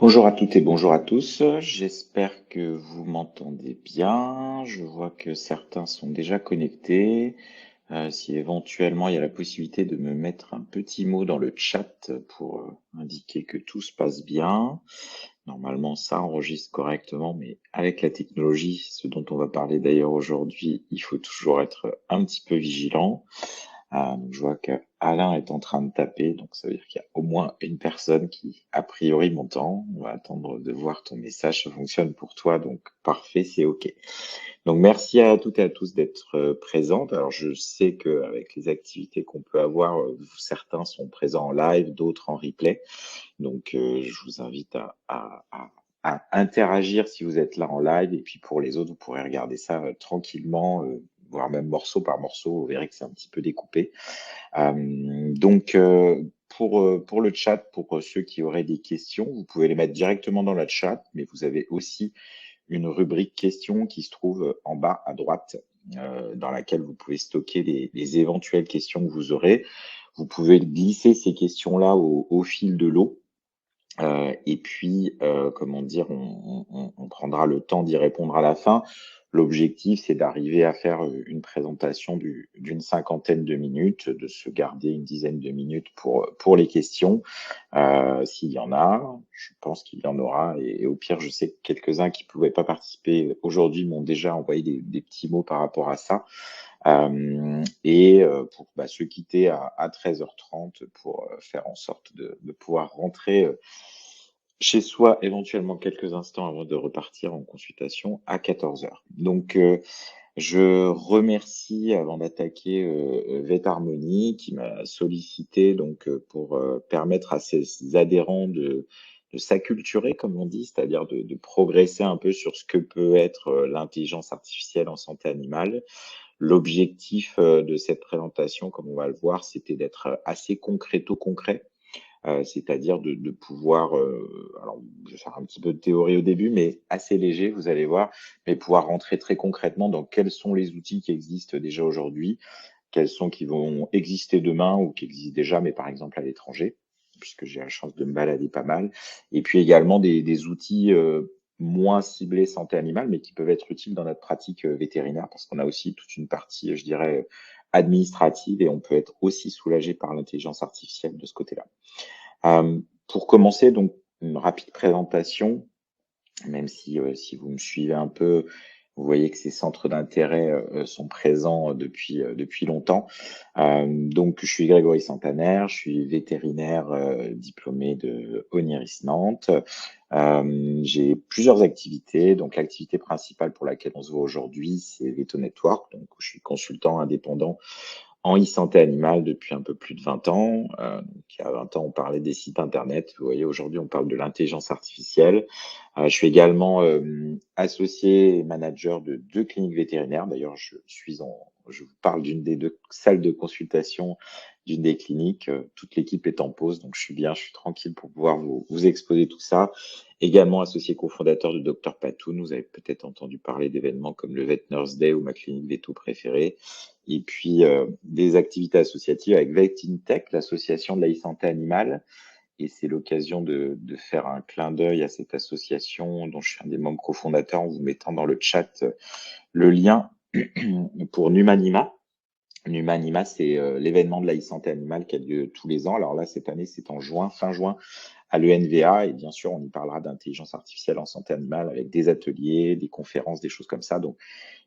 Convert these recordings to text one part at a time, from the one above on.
Bonjour à toutes et bonjour à tous. J'espère que vous m'entendez bien. Je vois que certains sont déjà connectés. Si éventuellement il y a la possibilité de me mettre un petit mot dans le chat pour indiquer que tout se passe bien. Normalement, ça enregistre correctement, mais avec la technologie, ce dont on va parler d'ailleurs aujourd'hui, il faut toujours être un petit peu vigilant. Donc je vois que Alain est en train de taper, donc ça veut dire qu'il y a au moins une personne qui, a priori, m'entend. On va attendre de voir ton message, ça fonctionne pour toi, donc parfait, c'est OK. Donc merci à toutes et à tous d'être présents. Alors je sais qu'avec les activités qu'on peut avoir, certains sont présents en live, d'autres en replay. Donc je vous invite à interagir si vous êtes là en live, et puis pour les autres, vous pourrez regarder ça tranquillement, voire même morceau par morceau. Vous verrez que c'est un petit peu découpé. Donc, pour le chat, pour ceux qui auraient des questions, vous pouvez les mettre directement dans le chat, mais vous avez aussi une rubrique questions qui se trouve en bas à droite, dans laquelle vous pouvez stocker les éventuelles questions que vous aurez. Vous pouvez glisser ces questions-là au fil de l'eau. Et puis, comment dire, on prendra le temps d'y répondre à la fin. L'objectif, c'est d'arriver à faire une présentation d'une cinquantaine de minutes, de se garder une dizaine de minutes pour les questions, s'il y en a. Je pense qu'il y en aura. Et au pire, je sais que quelques-uns qui ne pouvaient pas participer aujourd'hui m'ont déjà envoyé des petits mots par rapport à ça. Et pour se quitter à 13h30 pour faire en sorte de pouvoir rentrer chez soi éventuellement quelques instants avant de repartir en consultation à 14h. Donc, je remercie avant d'attaquer VetHarmony qui m'a sollicité donc pour permettre à ses adhérents de s'acculturer, comme on dit, c'est-à-dire de progresser un peu sur ce que peut être l'intelligence artificielle en santé animale. L'objectif de cette présentation, comme on va le voir, c'était d'être assez concret, c'est-à-dire de pouvoir, alors je vais faire un petit peu de théorie au début, mais assez léger, vous allez voir, mais pouvoir rentrer très concrètement dans quels sont les outils qui existent déjà aujourd'hui, quels sont qui vont exister demain ou qui existent déjà, mais par exemple à l'étranger, puisque j'ai la chance de me balader pas mal. Et puis également des outils moins ciblés santé animale, mais qui peuvent être utiles dans notre pratique vétérinaire, parce qu'on a aussi toute une partie, je dirais, administrative, et on peut être aussi soulagé par l'intelligence artificielle de ce côté-là. Pour commencer, donc, une rapide présentation, même si vous me suivez un peu, vous voyez que ces centres d'intérêt sont présents depuis longtemps. Donc, je suis Grégory Santaner, je suis vétérinaire diplômé de Oniris Nantes. J'ai plusieurs activités. Donc, l'activité principale pour laquelle on se voit aujourd'hui, c'est Veto Network. Donc, je suis consultant indépendant en e-santé animale depuis un peu plus de 20 ans. Donc, il y a 20 ans, on parlait des sites internet. Vous voyez, aujourd'hui, on parle de l'intelligence artificielle. Je suis également associé et manager de 2 cliniques vétérinaires. D'ailleurs, je vous parle d'une des 2 salles de consultation d'une des cliniques. Toute l'équipe est en pause, donc je suis tranquille pour pouvoir vous exposer tout ça. Également associé cofondateur de Dr Patoun. Vous avez peut-être entendu parler d'événements comme le Vet Nurse Day ou ma clinique veto préférée. Et puis des activités associatives avec VetInTech, l'association de la e-santé animale. Et c'est l'occasion de faire un clin d'œil à cette association dont je suis un des membres cofondateurs en vous mettant dans le chat le lien pour Numanima. Numanima, c'est l'événement de la e-santé animale qui a lieu tous les ans. Alors là, cette année, c'est en juin, fin juin, à l'ENVA. Et bien sûr, on y parlera d'intelligence artificielle en santé animale avec des ateliers, des conférences, des choses comme ça. Donc,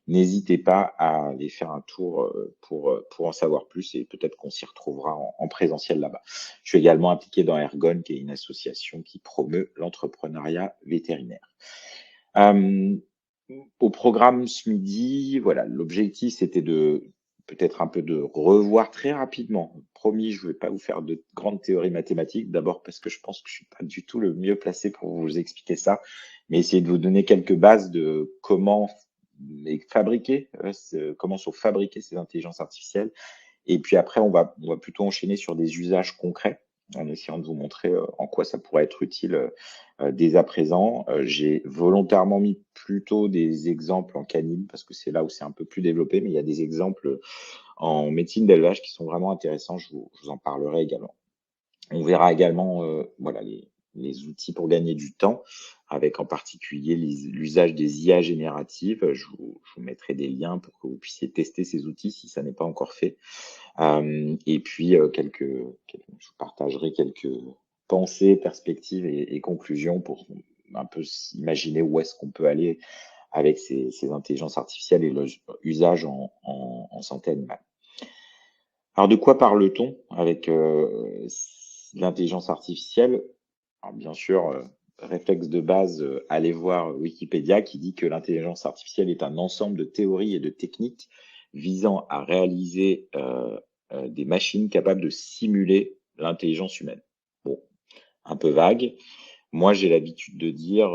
n'hésitez pas à aller faire un tour pour en savoir plus, et peut-être qu'on s'y retrouvera en présentiel là-bas. Je suis également impliqué dans Ergon, qui est une association qui promeut l'entrepreneuriat vétérinaire. Euh, Au programme ce midi, voilà, l'objectif c'était de peut-être un peu de revoir très rapidement. Promis, je ne vais pas vous faire de grandes théories mathématiques, d'abord parce que je pense que je suis pas du tout le mieux placé pour vous expliquer ça, mais essayer de vous donner quelques bases de comment comment sont fabriquées ces intelligences artificielles. Et puis après, on va plutôt enchaîner sur des usages concrets en essayant de vous montrer en quoi ça pourrait être utile dès à présent. J'ai volontairement mis plutôt des exemples en canine parce que c'est là où c'est un peu plus développé, mais il y a des exemples en médecine d'élevage qui sont vraiment intéressants. Je vous en parlerai également. On verra également voilà, les outils pour gagner du temps, avec en particulier l'usage des IA génératives. Je vous mettrai des liens pour que vous puissiez tester ces outils si ça n'est pas encore fait. Et puis, je vous partagerai quelques pensées, perspectives et conclusions pour un peu s'imaginer où est-ce qu'on peut aller avec ces intelligences artificielles et leur usage en santé animale. Alors, de quoi parle-t-on avec l'intelligence artificielle? Alors, bien sûr, réflexe de base, allez voir Wikipédia qui dit que l'intelligence artificielle est un ensemble de théories et de techniques visant à réaliser des machines capables de simuler l'intelligence humaine. Bon, un peu vague. Moi, j'ai l'habitude de dire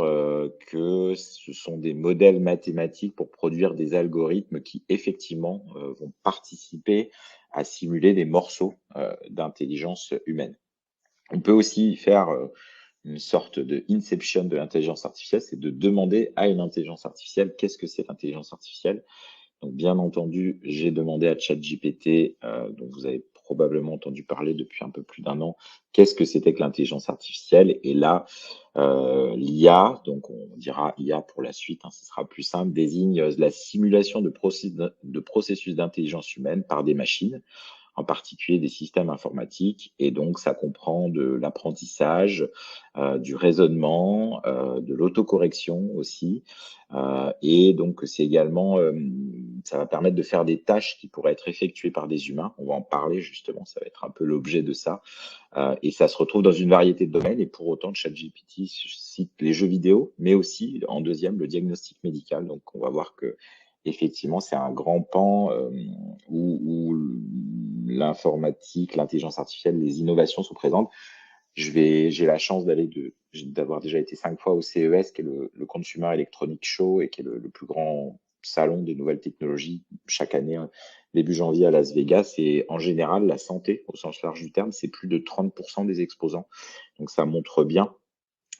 que ce sont des modèles mathématiques pour produire des algorithmes qui, effectivement, vont participer à simuler des morceaux d'intelligence humaine. On peut aussi faire une sorte de inception de l'intelligence artificielle, c'est de demander à une intelligence artificielle qu'est-ce que c'est l'intelligence artificielle. Donc, bien entendu, j'ai demandé à ChatGPT, dont vous avez probablement entendu parler depuis un peu plus d'un an, qu'est-ce que c'était que l'intelligence artificielle. Et là, l'IA, donc on dira IA pour la suite, ce sera plus simple, désigne la simulation de processus d'intelligence humaine par des machines, en particulier des systèmes informatiques. Et donc, ça comprend de l'apprentissage, du raisonnement, de l'autocorrection aussi. Et donc, c'est également, ça va permettre de faire des tâches qui pourraient être effectuées par des humains. On va en parler justement, ça va être un peu l'objet de ça. Et ça se retrouve dans une variété de domaines. Et pour autant, ChatGPT cite les jeux vidéo, mais aussi en deuxième, le diagnostic médical. Donc, on va voir que effectivement, c'est un grand pan où l'informatique, l'intelligence artificielle, les innovations sont présentes. J'ai la chance d'avoir déjà été 5 fois au CES, qui est le Consumer Electronics Show et qui est le plus grand salon des nouvelles technologies chaque année, début janvier à Las Vegas. Et en général, la santé, au sens large du terme, c'est plus de 30% des exposants. Donc ça montre bien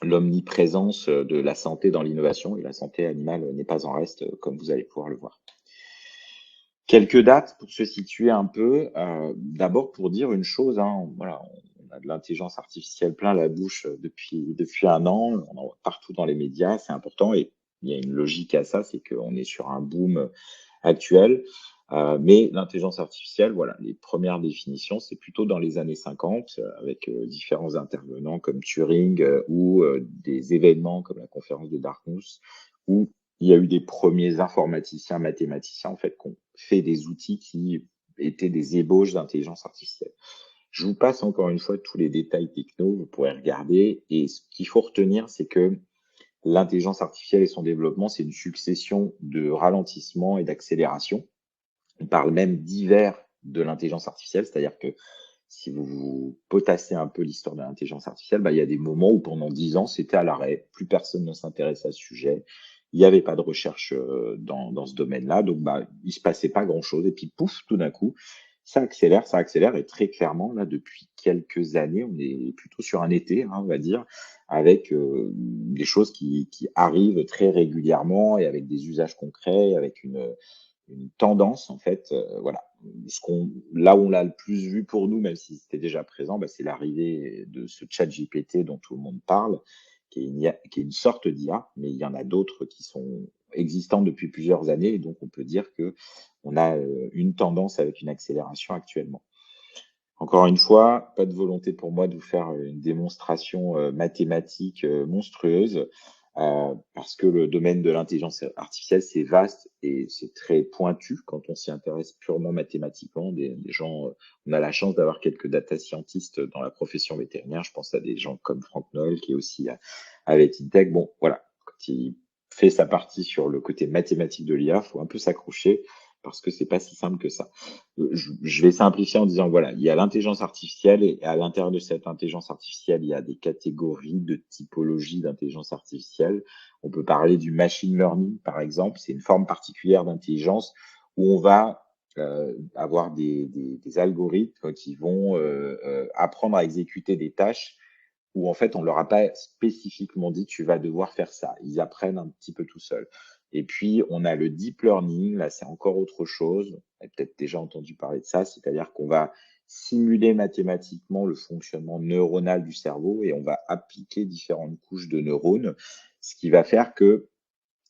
l'omniprésence de la santé dans l'innovation, et la santé animale n'est pas en reste, comme vous allez pouvoir le voir. Quelques dates pour se situer un peu. D'abord pour dire une chose, voilà, on a de l'intelligence artificielle plein la bouche depuis un an, on en voit partout dans les médias, c'est important et il y a une logique à ça, c'est qu'on est sur un boom actuel. Mais l'intelligence artificielle, voilà, les premières définitions, c'est plutôt dans les années 50, avec différents intervenants comme Turing ou des événements comme la conférence de Dartmouth, où il y a eu des premiers informaticiens, mathématiciens, en fait, qui ont fait des outils qui étaient des ébauches d'intelligence artificielle. Je vous passe encore une fois tous les détails techno, vous pourrez regarder. Et ce qu'il faut retenir, c'est que l'intelligence artificielle et son développement, c'est une succession de ralentissements et d'accélérations. On parle même d'hiver de l'intelligence artificielle, c'est-à-dire que si vous potassez un peu l'histoire de l'intelligence artificielle, il y a des moments où pendant 10 ans, c'était à l'arrêt, plus personne ne s'intéresse à ce sujet, il n'y avait pas de recherche dans ce domaine-là, donc il se passait pas grand-chose, et puis pouf, tout d'un coup, ça accélère, et très clairement, là, depuis quelques années, on est plutôt sur un été, on va dire, avec des choses qui arrivent très régulièrement et avec des usages concrets, avec une tendance, en fait, voilà. Là où on l'a le plus vu pour nous, même si c'était déjà présent, c'est l'arrivée de ce chat GPT dont tout le monde parle, qui est une sorte d'IA, mais il y en a d'autres qui sont existants depuis plusieurs années, et donc on peut dire que on a une tendance avec une accélération actuellement. Encore une fois, pas de volonté pour moi de vous faire une démonstration mathématique monstrueuse, parce que le domaine de l'intelligence artificielle, c'est vaste et c'est très pointu quand on s'y intéresse purement mathématiquement. Des gens, on a la chance d'avoir quelques data scientists dans la profession vétérinaire. Je pense à des gens comme Franck Noël, qui est aussi avec Intech. Bon, voilà, quand il fait sa partie sur le côté mathématique de l'IA, faut un peu s'accrocher parce que c'est pas si simple que ça. Je vais simplifier en disant, voilà, il y a l'intelligence artificielle et à l'intérieur de cette intelligence artificielle, il y a des catégories de typologie d'intelligence artificielle. On peut parler du machine learning, par exemple. C'est une forme particulière d'intelligence où on va avoir des algorithmes qui vont apprendre à exécuter des tâches où en fait on leur a pas spécifiquement dit tu vas devoir faire ça. Ils apprennent un petit peu tout seuls. Et puis on a le deep learning, là c'est encore autre chose. Vous avez peut-être déjà entendu parler de ça, c'est-à-dire qu'on va simuler mathématiquement le fonctionnement neuronal du cerveau et on va appliquer différentes couches de neurones, ce qui va faire que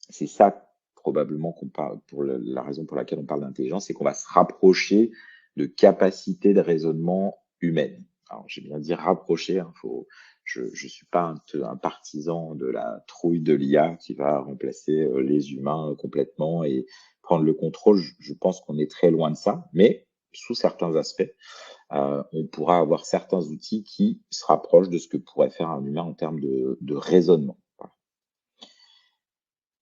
c'est ça probablement qu'on parle, pour la raison pour laquelle on parle d'intelligence, c'est qu'on va se rapprocher de capacités de raisonnement humaines. Alors j'ai bien dit rapprocher, hein, je ne suis pas un partisan de la trouille de l'IA qui va remplacer les humains complètement et prendre le contrôle. Je pense qu'on est très loin de ça, mais sous certains aspects, on pourra avoir certains outils qui se rapprochent de ce que pourrait faire un humain en termes de raisonnement. Voilà.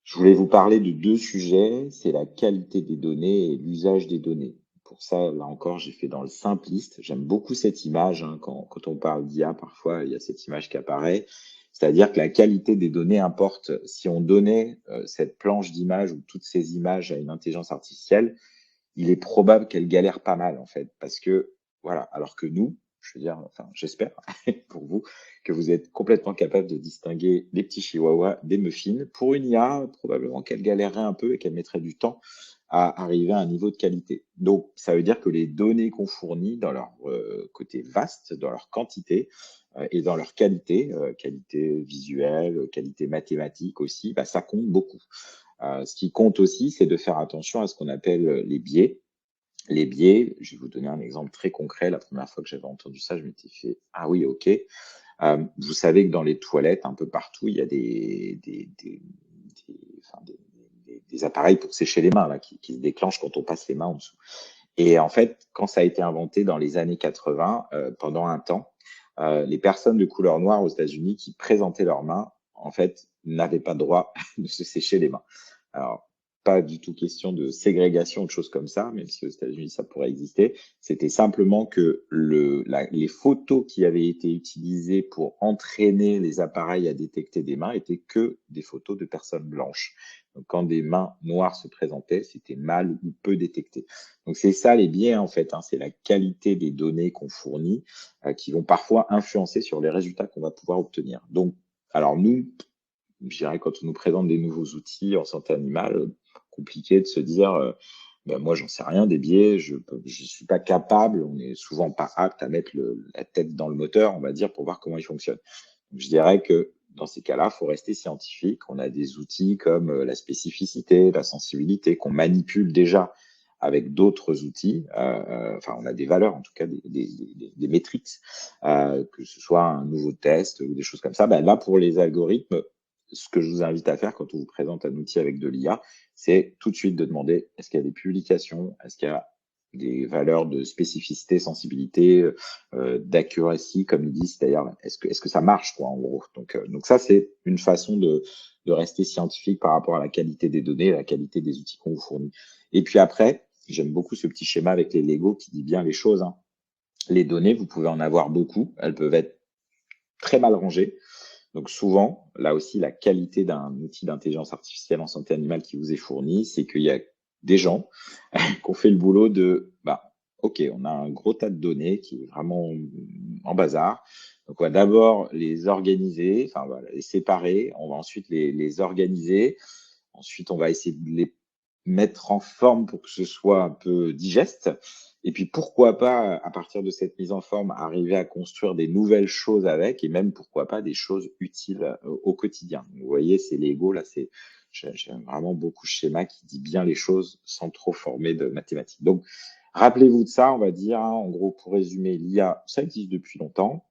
Je voulais vous parler de deux sujets, c'est la qualité des données et l'usage des données. Pour ça, là encore, j'ai fait dans le simpliste. J'aime beaucoup cette image, hein, quand on parle d'IA, parfois, il y a cette image qui apparaît. C'est-à-dire que la qualité des données importe. Si on donnait cette planche d'images ou toutes ces images à une intelligence artificielle, il est probable qu'elle galère pas mal, en fait, parce que, voilà, alors que nous, je veux dire, enfin, j'espère pour vous, que vous êtes complètement capable de distinguer les petits chihuahuas des muffins. Pour une IA, probablement qu'elle galérerait un peu et qu'elle mettrait du temps à arriver à un niveau de qualité. Donc, ça veut dire que les données qu'on fournit dans leur côté vaste, dans leur quantité et dans leur qualité, qualité visuelle, qualité mathématique aussi, bah, ça compte beaucoup. Ce qui compte aussi, c'est de faire attention à ce qu'on appelle les biais. Les biais, je vais vous donner un exemple très concret. La première fois que j'avais entendu ça, je m'étais fait ah oui, ok. Vous savez que dans les toilettes, un peu partout, il y a enfin, des appareils pour sécher les mains là, qui se déclenchent quand on passe les mains en dessous. Et en fait, quand ça a été inventé dans les années 80, pendant un temps, les personnes de couleur noire aux États-Unis qui présentaient leurs mains, en fait, n'avaient pas le droit de se sécher les mains. Alors, pas du tout question de ségrégation ou de choses comme ça, même si aux États-Unis ça pourrait exister. C'était simplement que les photos qui avaient été utilisées pour entraîner les appareils à détecter des mains étaient que des photos de personnes blanches. Donc, quand des mains noires se présentaient, c'était mal ou peu détecté. Donc, c'est ça les biais, en fait, hein, c'est la qualité des données qu'on fournit qui vont parfois influencer sur les résultats qu'on va pouvoir obtenir. Donc, alors nous, je dirais quand on nous présente des nouveaux outils en santé animale, compliqué de se dire, ben moi j'en sais rien des biais, je suis pas capable, on est souvent pas apte à mettre la tête dans le moteur, on va dire, pour voir comment il fonctionne. Donc, je dirais que dans ces cas-là, il faut rester scientifique. On a des outils comme la spécificité, la sensibilité, qu'on manipule déjà avec d'autres outils. Enfin, on a des valeurs, en tout cas des métriques, que ce soit un nouveau test ou des choses comme ça. Ben là, pour les algorithmes, ce que je vous invite à faire quand on vous présente un outil avec de l'IA, c'est tout de suite de demander est-ce qu'il y a des publications, est-ce qu'il y a des valeurs de spécificité, sensibilité, d'accuracy, comme ils disent, c'est-à-dire est-ce que ça marche, quoi, en gros. Donc ça, c'est une façon de rester scientifique par rapport à la qualité des données, la qualité des outils qu'on vous fournit. Et puis après, j'aime beaucoup ce petit schéma avec les Lego qui dit bien les choses, hein. Les données, vous pouvez en avoir beaucoup, elles peuvent être très mal rangées. Donc souvent, là aussi, la qualité d'un outil d'intelligence artificielle en santé animale qui vous est fourni, c'est qu'il y a des gens qui ont fait le boulot de, bah, ok, on a un gros tas de données qui est vraiment en bazar. Donc on va d'abord les organiser, enfin voilà, les séparer. On va ensuite les organiser. Ensuite, on va essayer de les mettre en forme pour que ce soit un peu digeste. Et puis, pourquoi pas, à partir de cette mise en forme, arriver à construire des nouvelles choses avec et même, pourquoi pas, des choses utiles au quotidien. Vous voyez, c'est Lego, là, j'aime vraiment beaucoup ce schéma qui dit bien les choses sans trop former de mathématiques. Donc, rappelez-vous de ça, on va dire, hein, en gros, pour résumer, l'IA, ça existe depuis longtemps.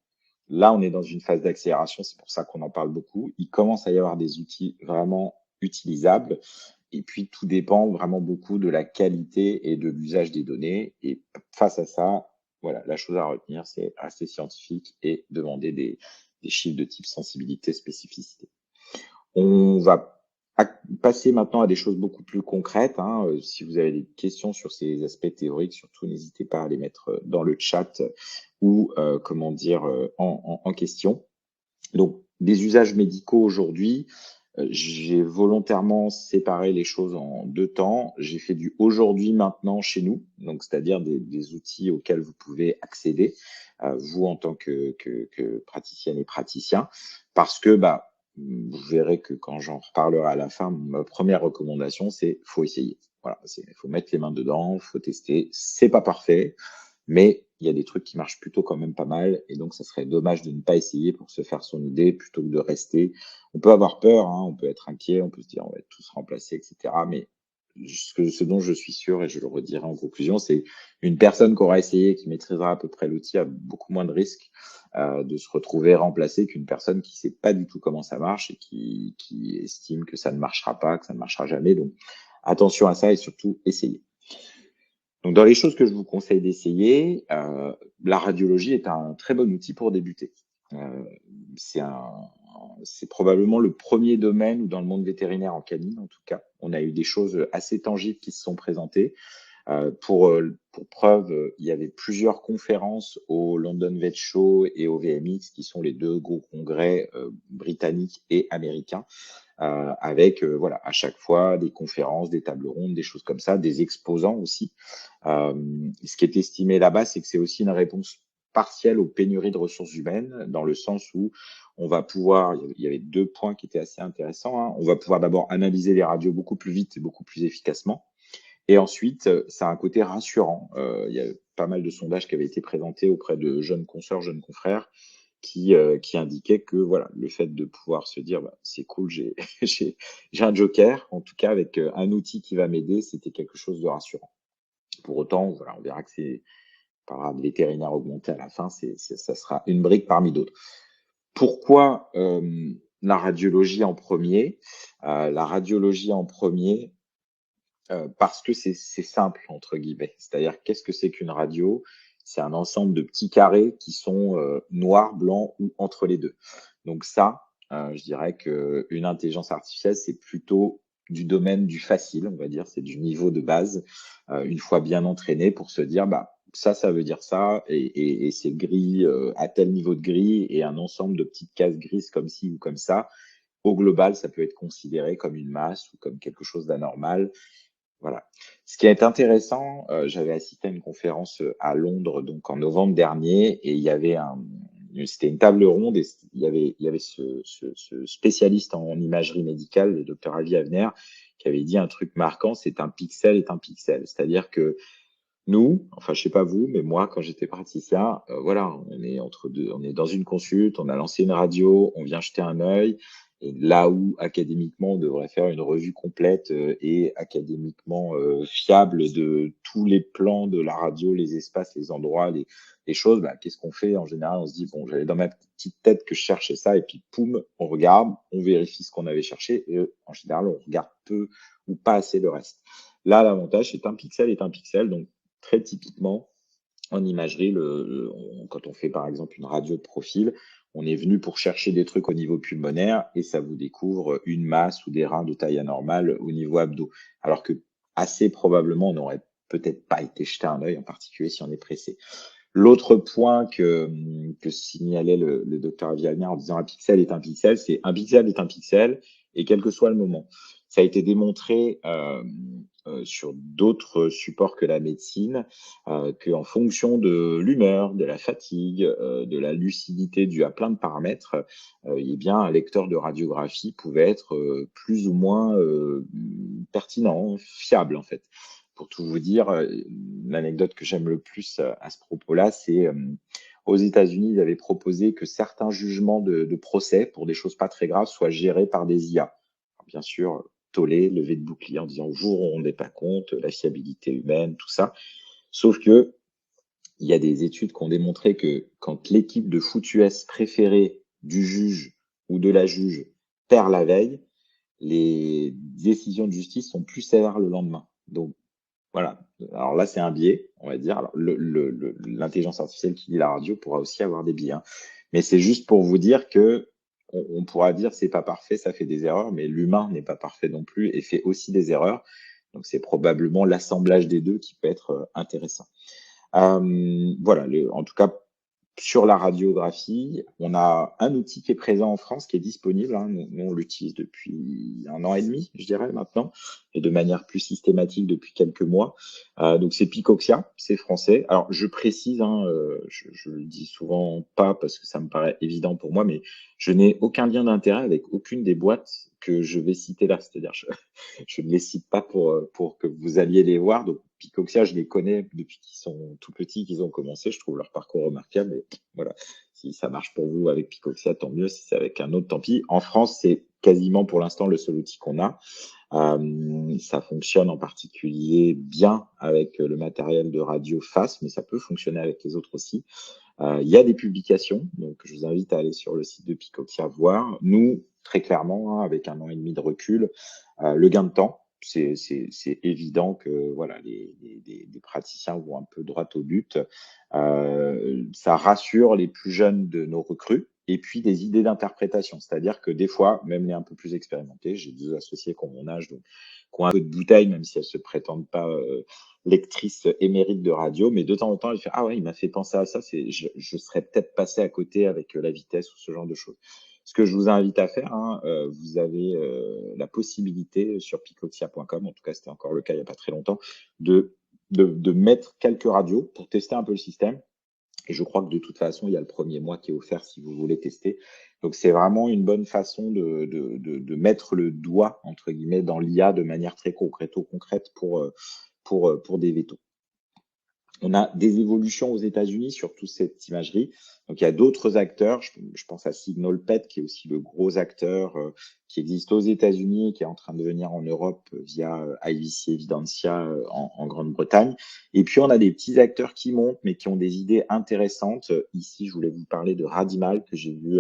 Là, on est dans une phase d'accélération, c'est pour ça qu'on en parle beaucoup. Il commence à y avoir des outils vraiment utilisables. Et puis, tout dépend vraiment beaucoup de la qualité et de l'usage des données. Et face à ça, voilà, la chose à retenir, c'est rester scientifique et demander des chiffres de type sensibilité, spécificité. On va passer maintenant à des choses beaucoup plus concrètes, hein. Si vous avez des questions sur ces aspects théoriques, surtout n'hésitez pas à les mettre dans le chat ou comment dire en question. Donc, des usages médicaux aujourd'hui, j'ai volontairement séparé les choses en deux temps. J'ai fait du aujourd'hui, maintenant chez nous, donc c'est-à-dire des outils auxquels vous pouvez accéder, vous en tant que praticienne et praticien, parce que bah, vous verrez que quand j'en reparlerai à la fin, ma première recommandation, c'est faut essayer. Voilà, faut mettre les mains dedans, faut tester. C'est pas parfait, mais il y a des trucs qui marchent plutôt quand même pas mal, et donc ça serait dommage de ne pas essayer pour se faire son idée plutôt que de rester. On peut avoir peur, hein, on peut être inquiet, on peut se dire on va être tous remplacés, etc. Mais ce dont je suis sûr, et je le redirai en conclusion, c'est une personne qui aura essayé, qui maîtrisera à peu près l'outil, a beaucoup moins de risques de se retrouver remplacé qu'une personne qui sait pas du tout comment ça marche et qui estime que ça ne marchera pas, que ça ne marchera jamais. Donc attention à ça et surtout essayez. Donc, dans les choses que je vous conseille d'essayer, la radiologie est un très bon outil pour débuter. Euh, c'est un, c'est probablement le premier domaine où dans le monde vétérinaire en canine, en tout cas, on a eu des choses assez tangibles qui se sont présentées. Pour preuve, il y avait plusieurs conférences au London Vet Show et au VMX, qui sont les deux gros congrès britanniques et américains, avec voilà, à chaque fois des conférences, des tables rondes, des choses comme ça, des exposants aussi. Ce qui est estimé là-bas, c'est que c'est aussi une réponse partielle aux pénuries de ressources humaines, dans le sens où on va pouvoir, il y avait deux points qui étaient assez intéressants, hein. On va pouvoir d'abord analyser les radios beaucoup plus vite et beaucoup plus efficacement. Et ensuite, ça a un côté rassurant. Il y a pas mal de sondages qui avaient été présentés auprès de jeunes consoeurs, jeunes confrères, qui indiquaient que voilà, le fait de pouvoir se dire bah, c'est cool, j'ai un joker, en tout cas avec un outil qui va m'aider, c'était quelque chose de rassurant. Pour autant, voilà, on verra que c'est par de vétérinaire augmenté à la fin, ça sera une brique parmi d'autres. Pourquoi la radiologie en premier? La radiologie en premier, parce que c'est simple, entre guillemets. C'est-à-dire, qu'est-ce que c'est qu'une radio? C'est un ensemble de petits carrés qui sont noirs, blancs ou entre les deux. Donc ça, je dirais qu'une intelligence artificielle, c'est plutôt du domaine du facile, on va dire, c'est du niveau de base, une fois bien entraîné pour se dire, bah, ça veut dire ça, et c'est gris à tel niveau de gris, et un ensemble de petites cases grises comme ci ou comme ça. Au global, ça peut être considéré comme une masse ou comme quelque chose d'anormal. Voilà. Ce qui est intéressant, j'avais assisté à une conférence à Londres, donc en novembre dernier, et il y avait c'était une table ronde, et il y avait ce spécialiste en imagerie médicale, le docteur Avi Avner, qui avait dit un truc marquant, c'est un pixel est un pixel. C'est-à-dire que nous, enfin, je sais pas vous, mais moi, quand j'étais praticien, voilà, on est entre deux, on est dans une consulte, on a lancé une radio, on vient jeter un œil. Et là où académiquement, on devrait faire une revue complète et académiquement fiable de tous les plans de la radio, les espaces, les endroits, les choses, bah, qu'est-ce qu'on fait? En général, on se dit, bon, j'avais dans ma petite tête que je cherchais ça, et puis poum, on regarde, on vérifie ce qu'on avait cherché, et en général, on regarde peu ou pas assez le reste. Là, l'avantage, c'est un pixel est un pixel, donc très typiquement, en imagerie, quand on fait par exemple une radio de profil, on est venu pour chercher des trucs au niveau pulmonaire et ça vous découvre une masse ou des reins de taille anormale au niveau abdos. Alors que assez probablement, on n'aurait peut-être pas été jeter un œil, en particulier si on est pressé. L'autre point que signalait le docteur Avialner en disant un pixel est un pixel, c'est un pixel est un pixel, et quel que soit le moment. Ça a été démontré sur d'autres supports que la médecine, qu'en fonction de l'humeur, de la fatigue, de la lucidité due à plein de paramètres, eh bien, un lecteur de radiographie pouvait être plus ou moins pertinent, fiable en fait. Pour tout vous dire, l'anecdote que j'aime le plus à ce propos-là, c'est aux États-Unis, ils avaient proposé que certains jugements de procès pour des choses pas très graves soient gérés par des IA. Alors, bien sûr, tollé, levé de bouclier en disant vous ne vous rendez pas compte, la fiabilité humaine, tout ça. Sauf que il y a des études qui ont démontré que quand l'équipe de foot US préférée du juge ou de la juge perd la veille, les décisions de justice sont plus sévères le lendemain. Donc voilà. Alors là, c'est un biais, on va dire. Alors, l'intelligence artificielle qui lit la radio pourra aussi avoir des biais, hein. Mais c'est juste pour vous dire que on pourra dire c'est pas parfait, ça fait des erreurs, mais l'humain n'est pas parfait non plus et fait aussi des erreurs. Donc c'est probablement l'assemblage des deux qui peut être intéressant. Voilà, en tout cas, sur la radiographie, on a un outil qui est présent en France, qui est disponible, hein. Nous, on l'utilise depuis 1 an et demi, je dirais maintenant, et de manière plus systématique depuis quelques mois. Donc c'est Picoxia, c'est français. Alors je précise, hein, je le dis souvent pas parce que ça me paraît évident pour moi, mais je n'ai aucun lien d'intérêt avec aucune des boîtes que je vais citer là. C'est-à-dire, je ne les cite pas pour que vous alliez les voir. Donc Picoxia, je les connais depuis qu'ils sont tout petits, qu'ils ont commencé. Je trouve leur parcours remarquable. Et voilà, si ça marche pour vous avec Picoxia, tant mieux. Si c'est avec un autre, tant pis. En France, c'est quasiment pour l'instant le seul outil qu'on a. Ça fonctionne en particulier bien avec le matériel de radio FAS, mais ça peut fonctionner avec les autres aussi. Il y a des publications, donc je vous invite à aller sur le site de Picoxia voir. Nous, très clairement, hein, avec 1 an et demi de recul, le gain de temps, c'est évident que voilà, des praticiens vont un peu droit au but. Ça rassure les plus jeunes de nos recrues et puis des idées d'interprétation. C'est-à-dire que des fois, même les un peu plus expérimentés, j'ai 2 associés qui ont mon âge, donc qui ont un peu de bouteille, même si elles se prétendent pas lectrice émérite de radio, mais de temps en temps, elle fait ah ouais, il m'a fait penser à ça. Je serais peut-être passé à côté avec la vitesse ou ce genre de choses. Ce que je vous invite à faire, hein, vous avez la possibilité sur picoxia.com, en tout cas c'était encore le cas il n'y a pas très longtemps, de mettre quelques radios pour tester un peu le système. Et je crois que de toute façon, il y a le premier mois qui est offert si vous voulez tester. Donc c'est vraiment une bonne façon de mettre le doigt, entre guillemets, dans l'IA de manière très concrète pour des vétos. On a des évolutions aux États-Unis sur toute cette imagerie. Donc, il y a d'autres acteurs. Je pense à SignalPet, qui est aussi le gros acteur qui existe aux États-Unis et qui est en train de venir en Europe via IVC Evidentia en Grande-Bretagne. Et puis, on a des petits acteurs qui montent, mais qui ont des idées intéressantes. Ici, je voulais vous parler de Radimal, que j'ai vu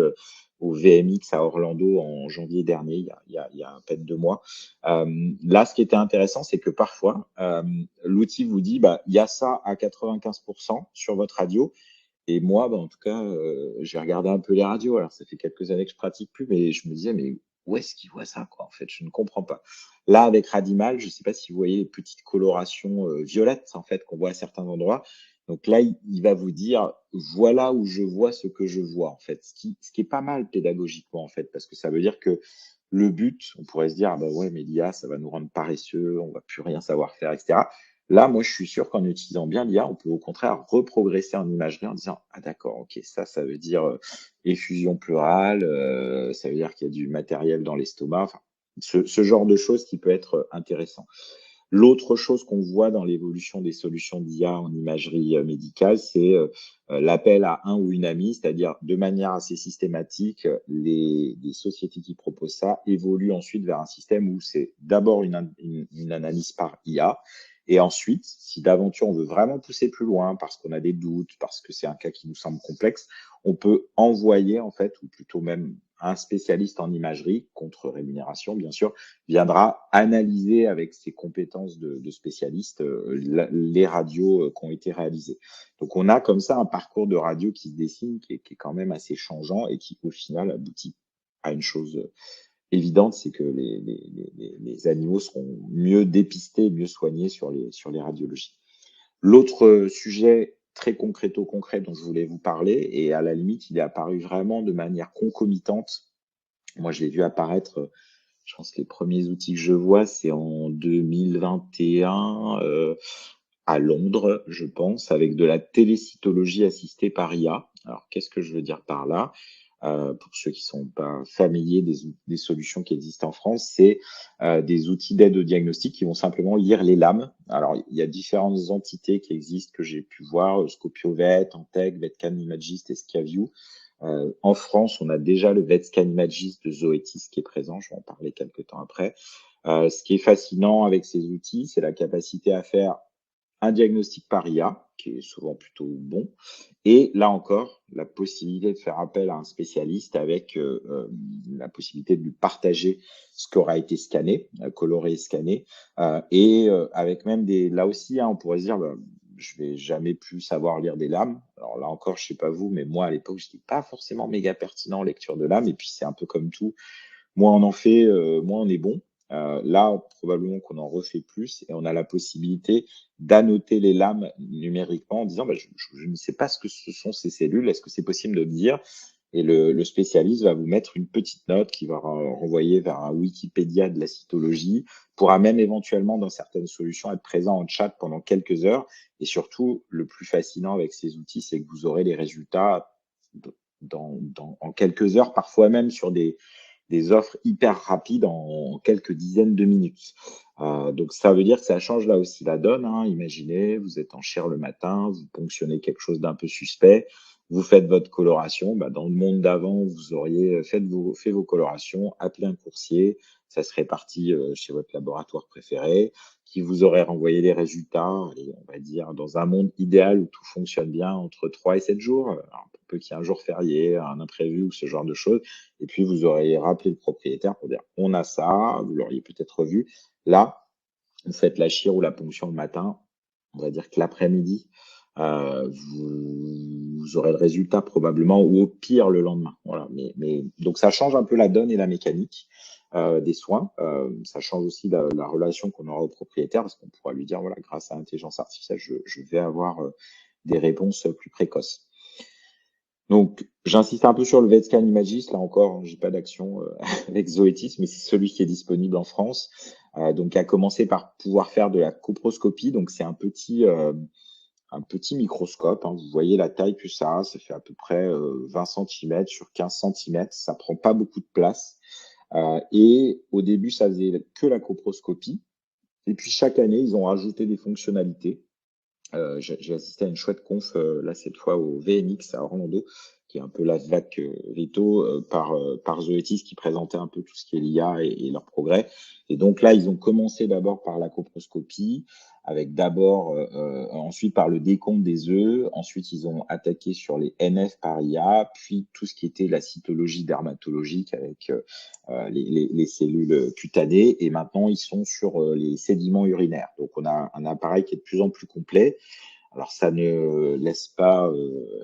au VMX à Orlando en janvier dernier, il y a à peine 2 mois. Là, ce qui était intéressant, c'est que parfois, l'outil vous dit, bah, il y a ça à 95% sur votre radio. Et moi, bah, en tout cas, j'ai regardé un peu les radios. Alors, ça fait quelques années que je pratique plus, mais je me disais, mais où est-ce qu'il voit ça, quoi? En fait, je ne comprends pas. Là, avec Radimal, je ne sais pas si vous voyez les petites colorations violettes, en fait, qu'on voit à certains endroits. Donc là, il va vous dire, voilà où je vois ce que je vois, en fait. Ce qui est pas mal pédagogiquement, en fait, parce que ça veut dire que le but, on pourrait se dire, ah bah ouais, mais l'IA, ça va nous rendre paresseux, on va plus rien savoir faire, etc. Là, moi, je suis sûr qu'en utilisant bien l'IA, on peut au contraire reprogresser en imagerie en disant, ah d'accord, ok, ça veut dire effusion pleurale, ça veut dire qu'il y a du matériel dans l'estomac, enfin, ce genre de choses qui peut être intéressant. L'autre chose qu'on voit dans l'évolution des solutions d'IA en imagerie médicale, c'est l'appel à un ou une amie, c'est-à-dire de manière assez systématique, les sociétés qui proposent ça évoluent ensuite vers un système où c'est d'abord une analyse par IA, et ensuite, si d'aventure on veut vraiment pousser plus loin parce qu'on a des doutes, parce que c'est un cas qui nous semble complexe, on peut envoyer en fait, ou plutôt même un spécialiste en imagerie, contre rémunération bien sûr, viendra analyser avec ses compétences de spécialiste les radios qui ont été réalisées. Donc on a comme ça un parcours de radio qui se dessine, qui est quand même assez changeant et qui au final aboutit à une chose évidente, c'est que les animaux seront mieux dépistés, mieux soignés sur les radiologies. L'autre sujet très concret dont je voulais vous parler, et à la limite, il est apparu vraiment de manière concomitante. Moi, je l'ai vu apparaître, je pense que les premiers outils que je vois, c'est en 2021 à Londres, je pense, avec de la télécytologie assistée par IA. Alors, qu'est-ce que je veux dire par là? Pour ceux qui sont pas familiers des solutions qui existent en France, c'est des outils d'aide au diagnostic qui vont simplement lire les lames. Alors, il y a différentes entités qui existent que j'ai pu voir, Scopiovet, Antec, Vetcan Imagist et Schiavio. En France, on a déjà le VetScan Imagist de Zoetis qui est présent, je vais en parler quelques temps après. Ce qui est fascinant avec ces outils, c'est la capacité à faire un diagnostic par IA, qui est souvent plutôt bon, et là encore, la possibilité de faire appel à un spécialiste avec la possibilité de lui partager ce qui aura été scanné, coloré et scanné, et avec même là aussi, hein, on pourrait se dire, bah, je vais jamais plus savoir lire des lames. Alors là encore, je sais pas vous, mais moi à l'époque, je n'étais pas forcément méga pertinent en lecture de lames, et puis c'est un peu comme tout, moins on en fait, moins on est bon. Là, probablement qu'on en refait plus et on a la possibilité d'annoter les lames numériquement en disant bah, je ne sais pas ce que ce sont ces cellules, est-ce que c'est possible de me dire? Et le spécialiste va vous mettre une petite note qui va renvoyer vers un Wikipédia de la cytologie, pourra même éventuellement dans certaines solutions être présent en chat pendant quelques heures. Et surtout, le plus fascinant avec ces outils, c'est que vous aurez les résultats en quelques heures, parfois même sur des offres hyper rapides en quelques dizaines de minutes. Donc ça veut dire que ça change là aussi la donne, hein. Imaginez, vous êtes en chair le matin, vous ponctionnez quelque chose d'un peu suspect, vous faites votre coloration. Bah, dans le monde d'avant, vous auriez fait vos colorations, appelé un coursier, ça serait parti chez votre laboratoire préféré, qui vous aurait renvoyé les résultats, et on va dire dans un monde idéal où tout fonctionne bien, entre 3 et 7 jours. Alors, pour peu qu'il y ait un jour férié, un imprévu ou ce genre de choses. Et puis, vous auriez rappelé le propriétaire pour dire, on a ça, vous l'auriez peut-être revu. Là, vous faites la chire ou la ponction le matin, on va dire que l'après-midi, vous aurez le résultat probablement, ou au pire le lendemain. Voilà. Donc ça change un peu la donne et la mécanique des soins. Ça change aussi la relation qu'on aura au propriétaire, parce qu'on pourra lui dire, voilà, grâce à l'intelligence artificielle, je vais avoir des réponses plus précoces. Donc, j'insiste un peu sur le VETSCAN Imagis. Là encore, j'ai pas d'action avec Zoetis, mais c'est celui qui est disponible en France. Donc, à commencer par pouvoir faire de la coproscopie. Donc, c'est un petit microscope, hein. Vous voyez la taille que ça fait à peu près 20 cm sur 15 cm. Ça prend pas beaucoup de place. Et au début, ça faisait que la coproscopie. Et puis, chaque année, ils ont rajouté des fonctionnalités. J'ai assisté à une chouette conf, là, cette fois au VNX à Orlando, qui est un peu la VAC Veto par Zoetis, qui présentait un peu tout ce qui est l'IA et leurs progrès. Et donc là, ils ont commencé d'abord par la coproscopie, avec d'abord ensuite par le décompte des œufs. Ensuite, ils ont attaqué sur les NF par IA, puis tout ce qui était la cytologie dermatologique avec les cellules cutanées. Et maintenant, ils sont sur les sédiments urinaires. Donc, on a un appareil qui est de plus en plus complet. Alors, ça ne laisse pas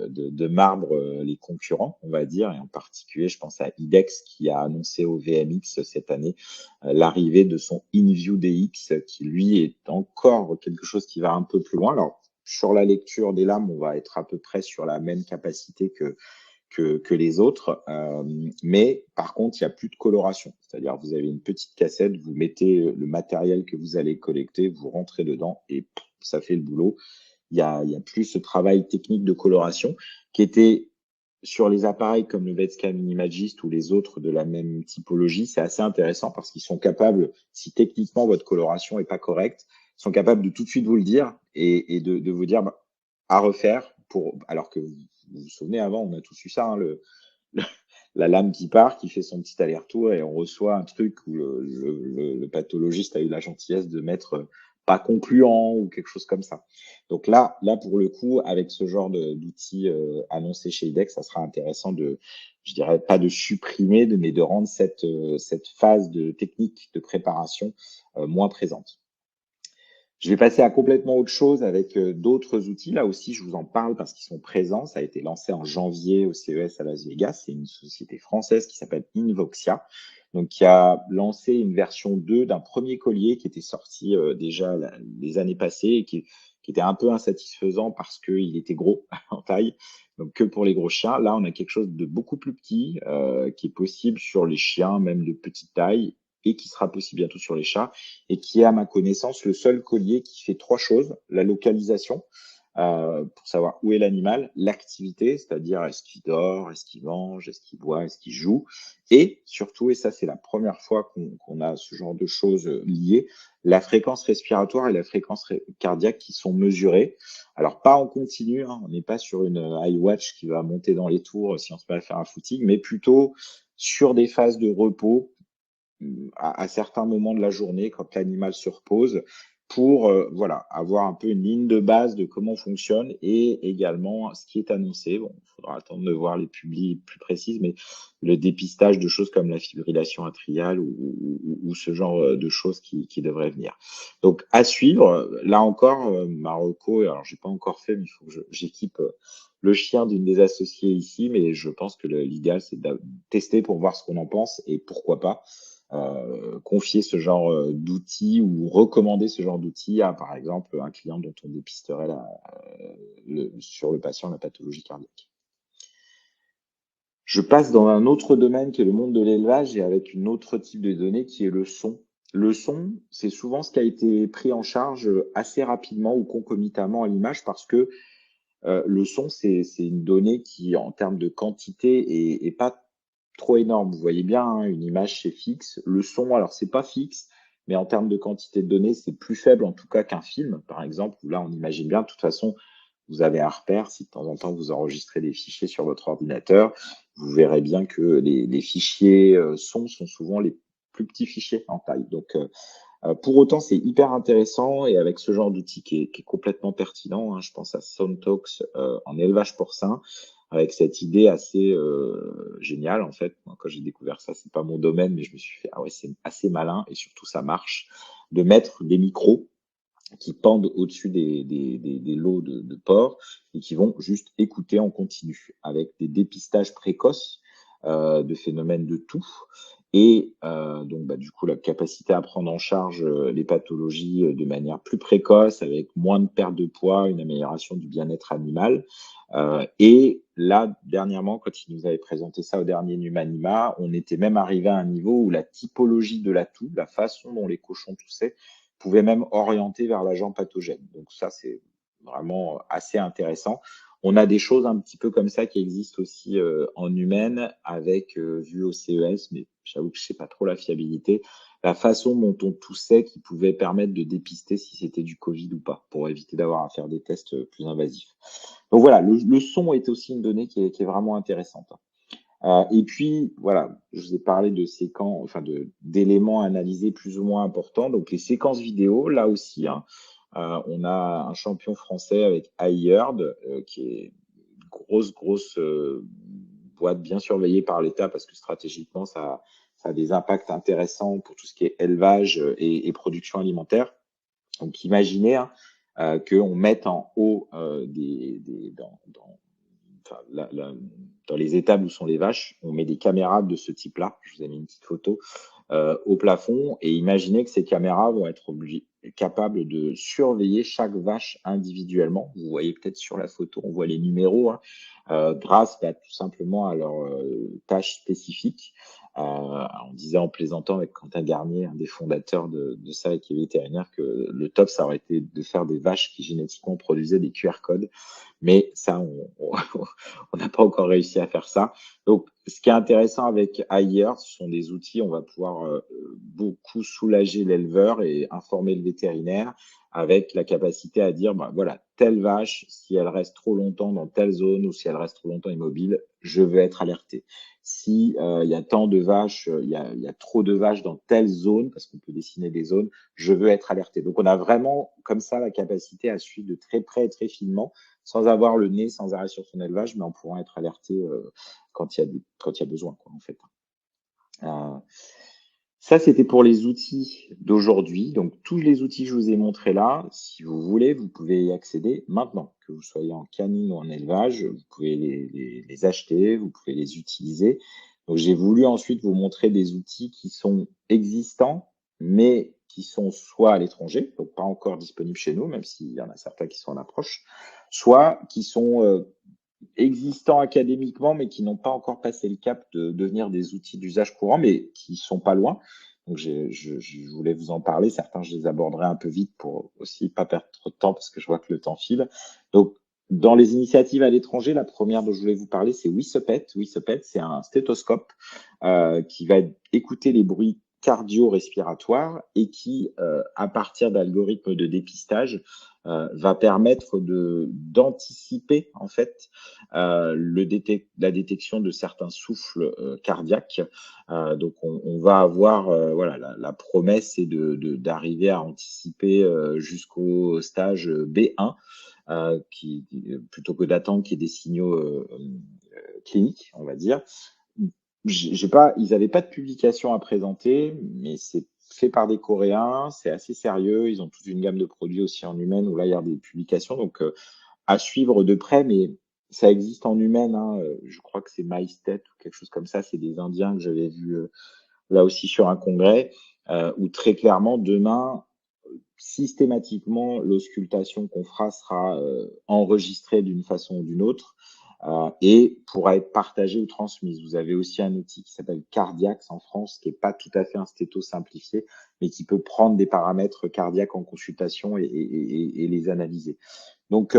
de marbre les concurrents, on va dire, et en particulier, je pense à IDEX qui a annoncé au VMX cette année l'arrivée de son InView DX, qui lui est encore quelque chose qui va un peu plus loin. Alors, sur la lecture des lames, on va être à peu près sur la même capacité que les autres. Mais par contre, il n'y a plus de coloration. C'est-à-dire, vous avez une petite cassette, vous mettez le matériel que vous allez collecter, vous rentrez dedans et ça fait le boulot. Il y a plus ce travail technique de coloration qui était sur les appareils comme le VETSCAN Minimagist ou les autres de la même typologie. C'est assez intéressant parce qu'ils sont capables, si techniquement votre coloration est pas correcte, ils sont capables de tout de suite vous le dire et de vous dire bah, à refaire pour, alors que vous souvenez avant, on a tous eu ça, hein, la lame qui part, qui fait son petit aller-retour et on reçoit un truc où le pathologiste a eu la gentillesse de mettre pas concluant ou quelque chose comme ça. Donc là pour le coup, avec ce genre d'outils annoncés chez IDEX, ça sera intéressant de, je dirais pas de supprimer, mais de rendre cette phase de technique de préparation moins présente. Je vais passer à complètement autre chose avec d'autres outils. Là aussi, je vous en parle parce qu'ils sont présents. Ça a été lancé en janvier au CES à Las Vegas. C'est une société française qui s'appelle Invoxia, donc qui a lancé une version 2 d'un premier collier qui était sorti déjà les années passées et qui était un peu insatisfaisant parce qu'il était gros en taille, donc que pour les gros chiens. Là, on a quelque chose de beaucoup plus petit qui est possible sur les chiens, même de petite taille, et qui sera possible bientôt sur les chats et qui est, à ma connaissance, le seul collier qui fait trois choses. La localisation, pour savoir où est l'animal, l'activité, c'est-à-dire est-ce qu'il dort, est-ce qu'il mange, est-ce qu'il boit, est-ce qu'il joue, et surtout, et ça c'est la première fois qu'on a ce genre de choses liées, la fréquence respiratoire et la fréquence cardiaque qui sont mesurées. Alors pas en continu, hein, on n'est pas sur une iWatch qui va monter dans les tours si on se met à faire un footing, mais plutôt sur des phases de repos à certains moments de la journée quand l'animal se repose pour voilà, avoir un peu une ligne de base de comment on fonctionne et également ce qui est annoncé. Bon, il faudra attendre de voir les publis plus précises, mais le dépistage de choses comme la fibrillation atriale ou ce genre de choses qui devraient venir. Donc à suivre, là encore, Marocco, alors j'ai pas encore fait, mais il faut que j'équipe le chien d'une des associées ici, mais je pense que l'idéal c'est de tester pour voir ce qu'on en pense et pourquoi pas confier ce genre d'outils ou recommander ce genre d'outils à, par exemple, un client dont on dépisterait sur le patient la pathologie cardiaque. Je passe dans un autre domaine qui est le monde de l'élevage et avec une autre type de données qui est le son. Le son, c'est souvent ce qui a été pris en charge assez rapidement ou concomitamment à l'image parce que le son, c'est une donnée qui, en termes de quantité, est pas trop énorme. Vous voyez bien, hein, une image, c'est fixe. Le son, alors, c'est pas fixe, mais en termes de quantité de données, c'est plus faible en tout cas qu'un film, par exemple, où là, on imagine bien, de toute façon, vous avez un repère, si de temps en temps vous enregistrez des fichiers sur votre ordinateur, vous verrez bien que les fichiers son sont souvent les plus petits fichiers en taille. Donc, pour autant, c'est hyper intéressant et avec ce genre d'outil qui est complètement pertinent, hein, je pense à SoundTalks en élevage porcin, avec cette idée assez géniale en fait. Moi, quand j'ai découvert ça, c'est pas mon domaine, mais je me suis fait ah ouais, c'est assez malin et surtout ça marche de mettre des micros qui pendent au-dessus des lots de porc et qui vont juste écouter en continu avec des dépistages précoces de phénomènes de toux et donc bah, du coup la capacité à prendre en charge les pathologies de manière plus précoce avec moins de perte de poids, une amélioration du bien-être animal. Et là, dernièrement, quand il nous avait présenté ça au dernier Numanima, on était même arrivé à un niveau où la typologie de la toux, la façon dont les cochons toussaient, pouvait même orienter vers l'agent pathogène. Donc ça, c'est vraiment assez intéressant. On a des choses un petit peu comme ça qui existent aussi en humaine avec vue au CES, mais j'avoue que je sais pas trop la fiabilité. La façon dont on toussait qui pouvait permettre de dépister si c'était du Covid ou pas, pour éviter d'avoir à faire des tests plus invasifs. Donc voilà, le son est aussi une donnée qui est vraiment intéressante. Et puis, voilà, je vous ai parlé de séquences, enfin d'éléments analysés plus ou moins importants. Donc, les séquences vidéo, là aussi, hein, on a un champion français avec iHeard, qui est une grosse boîte bien surveillée par l'État parce que stratégiquement, ça a des impacts intéressants pour tout ce qui est élevage et production alimentaire. Donc, imaginez hein, qu'on mette en haut enfin, dans les étables où sont les vaches, on met des caméras de ce type-là. Je vous ai mis une petite photo au plafond et imaginez que ces caméras vont être capables de surveiller chaque vache individuellement. Vous voyez peut-être sur la photo, on voit les numéros hein, grâce tout simplement à leur tâche spécifique. On disait en plaisantant avec Quentin Garnier, un des fondateurs de ça et qui est vétérinaire, que le top, ça aurait été de faire des vaches qui génétiquement produisaient des QR codes. Mais ça, on n'a pas encore réussi à faire ça. Donc, ce qui est intéressant avec iHeart, ce sont des outils, on va pouvoir beaucoup soulager l'éleveur et informer le vétérinaire avec la capacité à dire, bah, voilà, telle vache, si elle reste trop longtemps dans telle zone ou si elle reste trop longtemps immobile, je veux être alerté. Si il y a tant de vaches, il y a trop de vaches dans telle zone, parce qu'on peut dessiner des zones, je veux être alerté. Donc, on a vraiment comme ça la capacité à suivre de très près et très finement sans avoir le nez sans arrêt sur son élevage, mais en pourrant être alerté quand il y a besoin, quoi, en fait. Euh, Ça, c'était pour les outils d'aujourd'hui. Donc, tous les outils que je vous ai montrés là, si vous voulez, vous pouvez y accéder maintenant. Que vous soyez en canine ou en élevage, vous pouvez les acheter, vous pouvez les utiliser. Donc, j'ai voulu ensuite vous montrer des outils qui sont existants, mais qui sont soit à l'étranger, donc pas encore disponibles chez nous, même s'il y en a certains qui sont en approche, soit qui sont existants académiquement, mais qui n'ont pas encore passé le cap de devenir des outils d'usage courant, mais qui sont pas loin. Donc, je voulais vous en parler. Certains, je les aborderai un peu vite pour aussi pas perdre trop de temps parce que je vois que le temps file. Donc, dans les initiatives à l'étranger, la première dont je voulais vous parler, c'est Wisepet. Wisepet, c'est un stéthoscope qui va écouter les bruits cardio-respiratoires et qui, à partir d'algorithmes de dépistage, va permettre d'anticiper en fait la détection de certains souffles cardiaques. Donc on va avoir voilà la promesse est d'arriver à anticiper jusqu'au stage B1 qui plutôt que d'attendre qu'il y ait des signaux cliniques, on va dire. J'ai pas, ils n'avaient pas de publication à présenter, mais c'est fait par des Coréens, c'est assez sérieux. Ils ont toute une gamme de produits aussi en humaine où là il y a des publications. Donc à suivre de près, mais ça existe en humaine. Hein. Je crois que c'est MyStat ou quelque chose comme ça. C'est des Indiens que j'avais vu là aussi sur un congrès où très clairement demain, systématiquement, l'auscultation qu'on fera sera enregistrée d'une façon ou d'une autre et pourra être partagée ou transmise. Vous avez aussi un outil qui s'appelle Cardiax en France, qui n'est pas tout à fait un stéto simplifié, mais qui peut prendre des paramètres cardiaques en consultation et les analyser. Donc,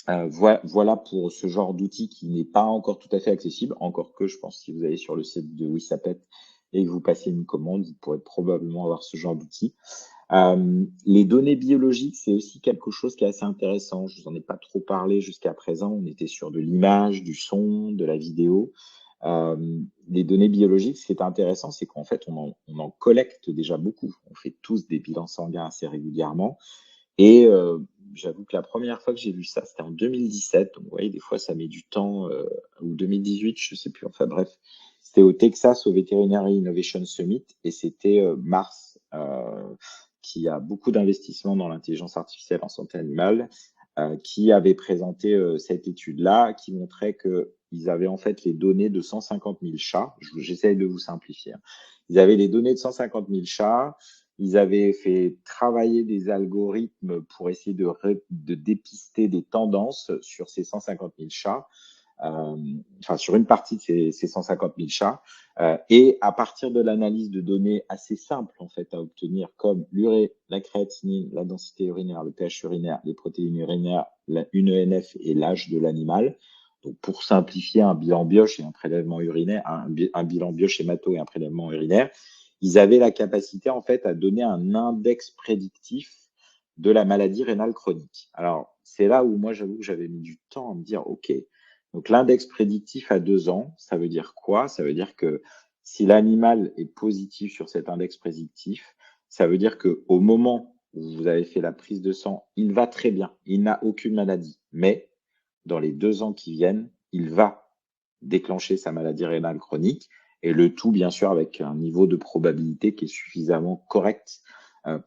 voilà pour ce genre d'outil qui n'est pas encore tout à fait accessible, encore que je pense que si vous allez sur le site de Wisapet, et que vous passez une commande, vous pourrez probablement avoir ce genre d'outil. Les données biologiques, c'est aussi quelque chose qui est assez intéressant. Je vous en ai pas trop parlé jusqu'à présent. On était sur de l'image, du son, de la vidéo. Les données biologiques, ce qui est intéressant, c'est qu'en fait, on en collecte déjà beaucoup. On fait tous des bilans sanguins assez régulièrement. Et j'avoue que la première fois que j'ai vu ça, c'était en 2017. Donc, vous voyez, des fois, ça met du temps, ou 2018, je sais plus. Enfin bref, c'était au Texas, au Veterinary Innovation Summit, et c'était Mars, qui a beaucoup d'investissements dans l'intelligence artificielle en santé animale, qui avait présenté cette étude-là, qui montrait que ils avaient en fait les données de 150 000 chats. J'essaye de vous simplifier, hein. Ils avaient les données de 150 000 chats. Ils avaient fait travailler des algorithmes pour essayer de dépister des tendances sur ces 150 000 chats, enfin sur une partie de ces 150 000 chats. Et à partir de l'analyse de données assez simples en fait à obtenir, comme l'urée, la créatinine, la densité urinaire, le pH urinaire, les protéines urinaires, une ENF et l'âge de l'animal. Donc pour simplifier, un bilan bioche et un prélèvement urinaire, un bilan bioche hémato et un prélèvement urinaire, ils avaient la capacité en fait à donner un index prédictif de la maladie rénale chronique. Alors c'est là où moi j'avoue que j'avais mis du temps à me dire ok, donc l'index prédictif à 2 ans, ça veut dire quoi? Ça veut dire que si l'animal est positif sur cet index prédictif, ça veut dire que au moment où vous avez fait la prise de sang, il va très bien, il n'a aucune maladie, mais dans les 2 ans qui viennent, il va déclencher sa maladie rénale chronique, et le tout, bien sûr, avec un niveau de probabilité qui est suffisamment correct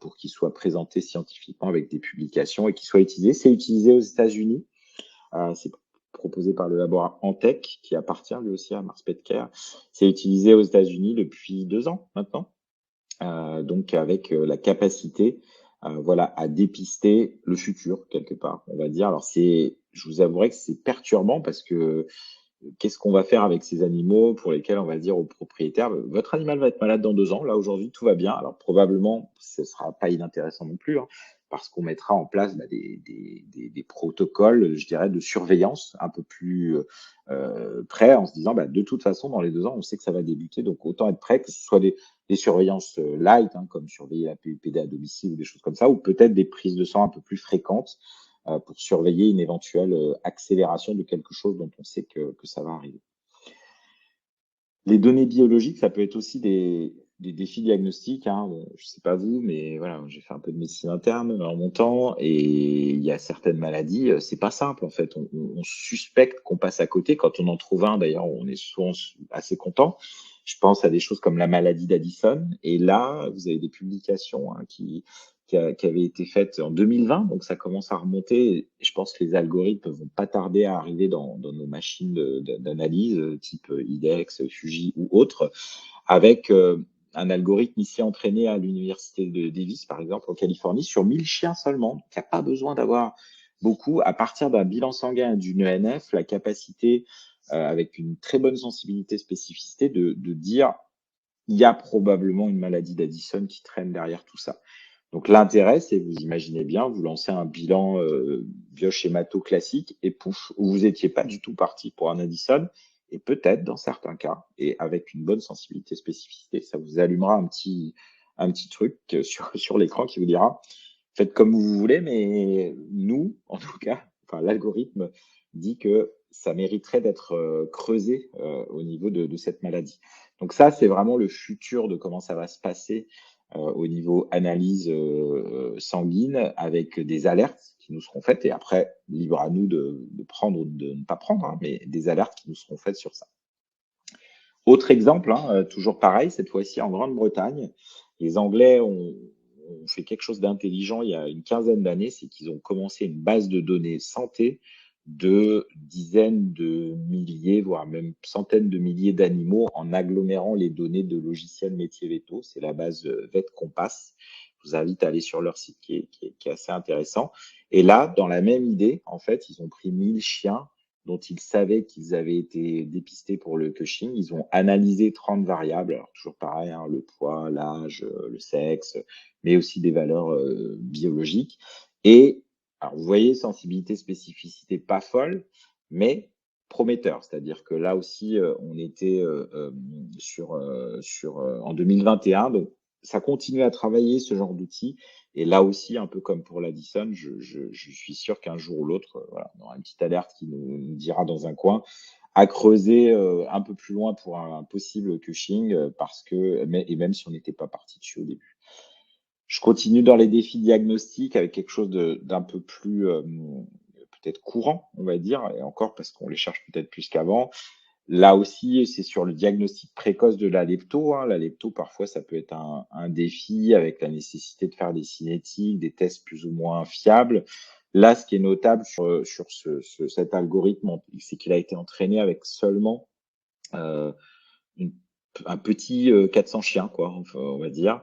pour qu'il soit présenté scientifiquement avec des publications et qu'il soit utilisé. C'est utilisé aux États-Unis. C'est proposé par le laboratoire Antech, qui appartient lui aussi à Mars Petcare. C'est utilisé aux États-Unis depuis 2 ans maintenant, donc avec la capacité voilà, à dépister le futur quelque part, on va dire. Alors je vous avouerai que c'est perturbant parce que qu'est-ce qu'on va faire avec ces animaux pour lesquels on va dire au propriétaire, votre animal va être malade dans 2 ans. Là, aujourd'hui, tout va bien. Alors, probablement, ce ne sera pas inintéressant non plus, hein, parce qu'on mettra en place des protocoles, je dirais, de surveillance un peu plus près, en se disant, de toute façon, dans les 2 ans, on sait que ça va débuter. Donc, autant être prêt, que ce soit des surveillances light, hein, comme surveiller la PUPD à domicile ou des choses comme ça, ou peut-être des prises de sang un peu plus fréquentes pour surveiller une éventuelle accélération de quelque chose dont on sait que ça va arriver. Les données biologiques, ça peut être aussi des défis diagnostiques, hein. Bon, je sais pas vous, mais voilà, j'ai fait un peu de médecine interne en mon temps, et il y a certaines maladies, c'est pas simple en fait. On suspecte qu'on passe à côté. Quand on en trouve un, d'ailleurs, on est souvent assez content. Je pense à des choses comme la maladie d'Addison. Et là, vous avez des publications hein, qui avaient été faites en 2020, donc ça commence à remonter. Et je pense que les algorithmes vont pas tarder à arriver dans nos machines d'analyse, type IDEX, Fuji ou autres, avec un algorithme ici entraîné à l'université de Davis, par exemple, en Californie, sur 1000 chiens seulement. Donc, il n'y a pas besoin d'avoir beaucoup. À partir d'un bilan sanguin et d'une ENF, la capacité, avec une très bonne sensibilité, spécificité, de dire il y a probablement une maladie d'Addison qui traîne derrière tout ça. Donc l'intérêt, c'est, vous imaginez bien, vous lancez un bilan bioschémato classique et pouf, vous n'étiez pas du tout parti pour un Addison, et peut-être dans certains cas, et avec une bonne sensibilité spécificité, ça vous allumera un petit truc sur l'écran qui vous dira, faites comme vous voulez, mais nous, en tout cas, enfin l'algorithme dit que ça mériterait d'être creusé au niveau de cette maladie. Donc ça, c'est vraiment le futur de comment ça va se passer au niveau analyse sanguine, avec des alertes qui nous seront faites, et après, libre à nous de prendre ou de ne pas prendre, hein, mais des alertes qui nous seront faites sur ça. Autre exemple, hein, toujours pareil, cette fois-ci en Grande-Bretagne, les Anglais ont fait quelque chose d'intelligent il y a une quinzaine d'années, c'est qu'ils ont commencé une base de données santé de dizaines de milliers, voire même centaines de milliers d'animaux, en agglomérant les données de logiciels métiers vétos. C'est la base VetCompass. Je vous invite à aller sur leur site qui est assez intéressant. Et là, dans la même idée, en fait, ils ont pris 1000 chiens dont ils savaient qu'ils avaient été dépistés pour le Cushing. Ils ont analysé 30 variables, alors toujours pareil, hein, le poids, l'âge, le sexe, mais aussi des valeurs biologiques. Et alors, vous voyez, sensibilité, spécificité pas folle, mais prometteur. C'est-à-dire que là aussi, on était en 2021, donc ça continue à travailler ce genre d'outils. Et là aussi, un peu comme pour l'Addison, je suis sûr qu'un jour ou l'autre, voilà, on aura une petite alerte qui nous dira dans un coin à creuser un peu plus loin pour un possible cushing, parce que, et même si on n'était pas parti dessus au début. Je continue dans les défis diagnostiques avec quelque chose d'un peu plus peut-être courant, on va dire, et encore parce qu'on les cherche peut-être plus qu'avant. Là aussi, c'est sur le diagnostic précoce de la lepto, hein. La lepto, parfois, ça peut être un défi avec la nécessité de faire des cinétiques, des tests plus ou moins fiables. Là, ce qui est notable sur cet algorithme, c'est qu'il a été entraîné avec seulement euh, une- un petit 400 chiens, quoi, enfin, on va dire.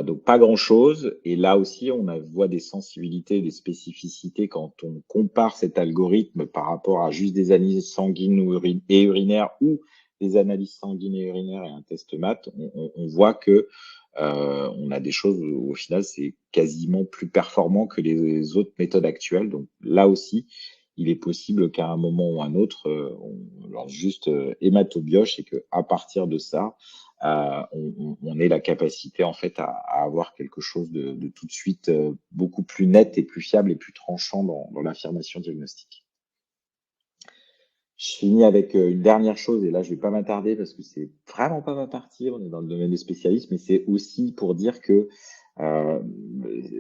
Donc pas grand-chose. Et là aussi, voit des sensibilités, des spécificités quand on compare cet algorithme par rapport à juste des analyses sanguines et urinaires ou des analyses sanguines et urinaires et un test maths. On voit que on a des choses où, au final, c'est quasiment plus performant que les autres méthodes actuelles. Donc là aussi, il est possible qu'à un moment ou un autre, on lance juste hématobioche et que à partir de ça, on ait la capacité en fait à avoir quelque chose de tout de suite beaucoup plus net et plus fiable et plus tranchant dans l'affirmation diagnostique. Je finis avec une dernière chose, et là je vais pas m'attarder parce que c'est vraiment pas ma partie, on est dans le domaine des spécialistes, mais c'est aussi pour dire que euh,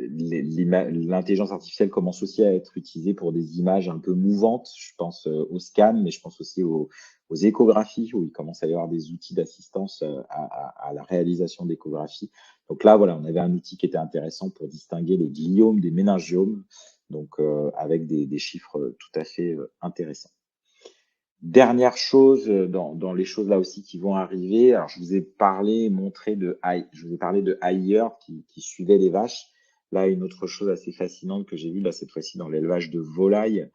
l'intelligence artificielle commence aussi à être utilisée pour des images un peu mouvantes. Je pense au scan, mais je pense aussi aux échographies, où il commence à y avoir des outils d'assistance à la réalisation d'échographies. Donc là, voilà, on avait un outil qui était intéressant pour distinguer les gliomes des méningiomes, donc avec des chiffres tout à fait intéressants. Dernière chose, dans les choses là aussi qui vont arriver, alors je vous ai parlé, je vous ai parlé de Haier qui suivait les vaches. Là, une autre chose assez fascinante que j'ai vue là cette fois-ci dans l'élevage de volailles,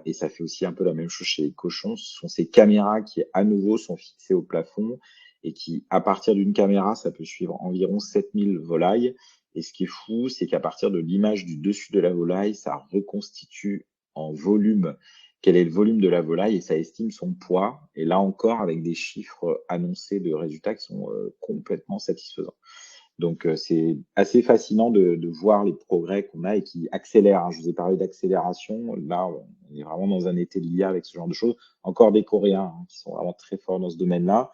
et ça fait aussi un peu la même chose chez les cochons, ce sont ces caméras qui à nouveau sont fixées au plafond et qui, à partir d'une caméra, ça peut suivre environ 7000 volailles. Et ce qui est fou, c'est qu'à partir de l'image du dessus de la volaille, ça reconstitue en volume quel est le volume de la volaille et ça estime son poids. Et là encore, avec des chiffres annoncés de résultats qui sont complètement satisfaisants. Donc, c'est assez fascinant de voir les progrès qu'on a et qui accélèrent, hein. Je vous ai parlé d'accélération. Là, on est vraiment dans un été de l'IA avec ce genre de choses. Encore des Coréens hein, qui sont vraiment très forts dans ce domaine-là.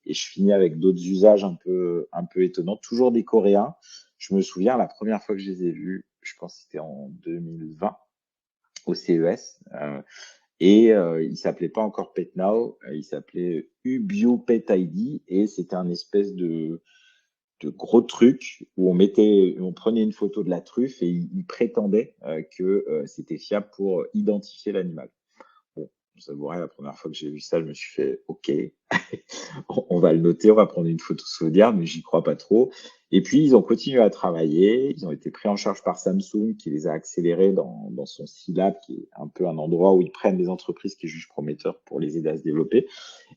Et je finis avec d'autres usages un peu étonnants. Toujours des Coréens. Je me souviens, la première fois que je les ai vus, je pense que c'était en 2020 au CES. Et il s'appelait pas encore PetNow, il s'appelait Ubio Pet ID et c'était un espèce de gros truc où on prenait une photo de la truffe et il prétendait que c'était fiable pour identifier l'animal. Bon, vous avouerez, la première fois que j'ai vu ça, je me suis fait OK, on va le noter, on va prendre une photo souvenir, mais j'y crois pas trop. Et puis, ils ont continué à travailler, ils ont été pris en charge par Samsung, qui les a accélérés dans son C-Lab, qui est un peu un endroit où ils prennent des entreprises qui jugent prometteurs pour les aider à se développer.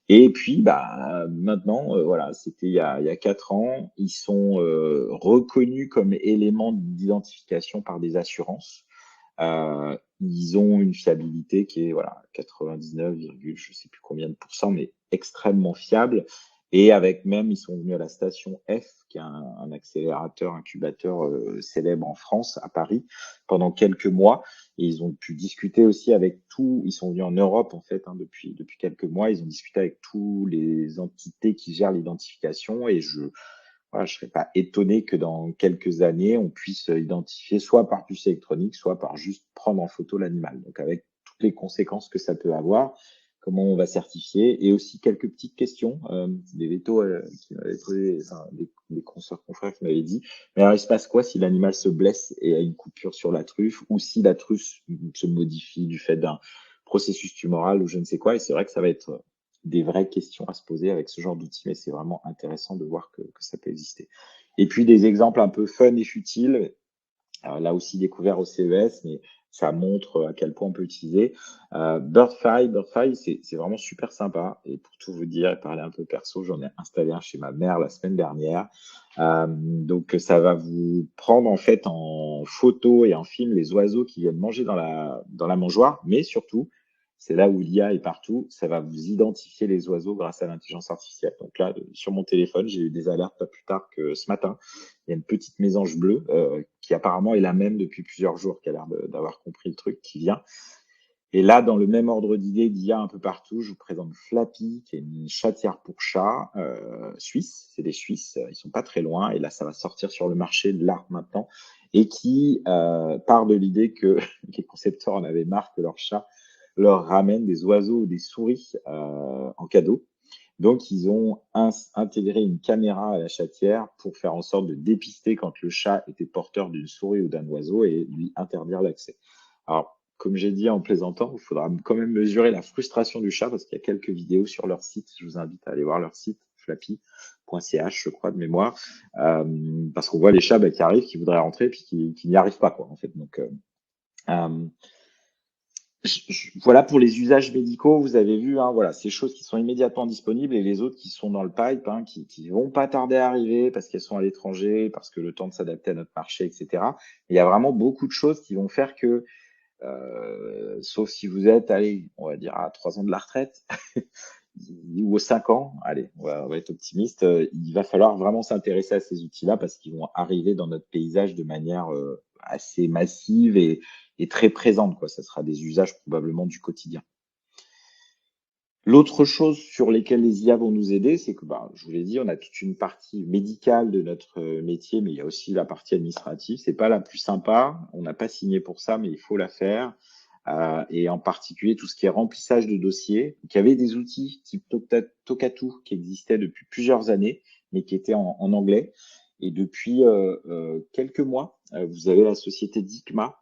Et puis, bah, maintenant, voilà, c'était il y a 4 ans, ils sont reconnus comme éléments d'identification par des assurances. Ils ont une fiabilité qui est voilà 99, je sais plus combien de pourcents, mais extrêmement fiable. Et avec même, ils sont venus à la station F, qui est un accélérateur, incubateur célèbre en France, à Paris, pendant quelques mois. Et ils ont pu discuter aussi avec tout. Ils sont venus en Europe en fait hein, depuis quelques mois. Ils ont discuté avec tous les entités qui gèrent l'identification. Et voilà, je serais pas étonné que dans quelques années, on puisse identifier soit par puce électronique, soit par juste prendre en photo l'animal. Donc avec toutes les conséquences que ça peut avoir, comment on va certifier, et aussi quelques petites questions, des vétos qui m'avaient posé, enfin, des consoeurs confrères qui m'avaient dit, mais alors il se passe quoi si l'animal se blesse et a une coupure sur la truffe, ou si la truffe se modifie du fait d'un processus tumoral ou je ne sais quoi, et c'est vrai que ça va être des vraies questions à se poser avec ce genre d'outils, mais c'est vraiment intéressant de voir que ça peut exister. Et puis des exemples un peu fun et futiles, alors là aussi découvert au CES, mais ça montre à quel point on peut utiliser. BirdFi, c'est vraiment super sympa. Et pour tout vous dire et parler un peu perso, j'en ai installé un chez ma mère la semaine dernière. Donc ça va vous prendre en fait en photo et en film les oiseaux qui viennent manger dans la mangeoire, mais surtout c'est là où l'IA est partout. Ça va vous identifier les oiseaux grâce à l'intelligence artificielle. Donc là, sur mon téléphone, j'ai eu des alertes pas plus tard que ce matin. Il y a une petite mésange bleue qui apparemment est la même depuis plusieurs jours, qui a l'air d'avoir compris le truc, qui vient. Et là, dans le même ordre d'idée d'IA un peu partout, je vous présente Flappy, qui est une chatière pour chat suisse. C'est des Suisses, ils sont pas très loin. Et là, ça va sortir sur le marché là maintenant, et qui part de l'idée que les concepteurs en avaient marre que leur chat leur ramène des oiseaux ou des souris en cadeau. Donc, ils ont intégré une caméra à la chatière pour faire en sorte de dépister quand le chat était porteur d'une souris ou d'un oiseau et lui interdire l'accès. Alors, comme j'ai dit en plaisantant, il faudra quand même mesurer la frustration du chat parce qu'il y a quelques vidéos sur leur site. Je vous invite à aller voir leur site, flappy.ch, je crois, de mémoire, parce qu'on voit les chats qui arrivent, qui voudraient rentrer, puis qui n'y arrivent pas, quoi, en fait. Donc, voilà pour les usages médicaux, vous avez vu, hein, voilà, ces choses qui sont immédiatement disponibles et les autres qui sont dans le pipe, hein, qui vont pas tarder à arriver parce qu'elles sont à l'étranger, parce que le temps de s'adapter à notre marché, etc. Il y a vraiment beaucoup de choses qui vont faire que, sauf si vous êtes, allez, on va dire à 3 ans de la retraite ou aux 5 ans, allez, on va être optimiste, il va falloir vraiment s'intéresser à ces outils-là parce qu'ils vont arriver dans notre paysage de manière assez massive et très présente, quoi. Ça sera des usages probablement du quotidien. L'autre chose sur lesquelles les IA vont nous aider, c'est que, je vous l'ai dit, on a toute une partie médicale de notre métier, mais il y a aussi la partie administrative. C'est pas la plus sympa. On n'a pas signé pour ça, mais il faut la faire. Et en particulier tout ce qui est remplissage de dossiers. Donc, il y avait des outils type Tokatu qui existaient depuis plusieurs années, mais qui étaient en anglais. Et depuis quelques mois, vous avez la société Dicma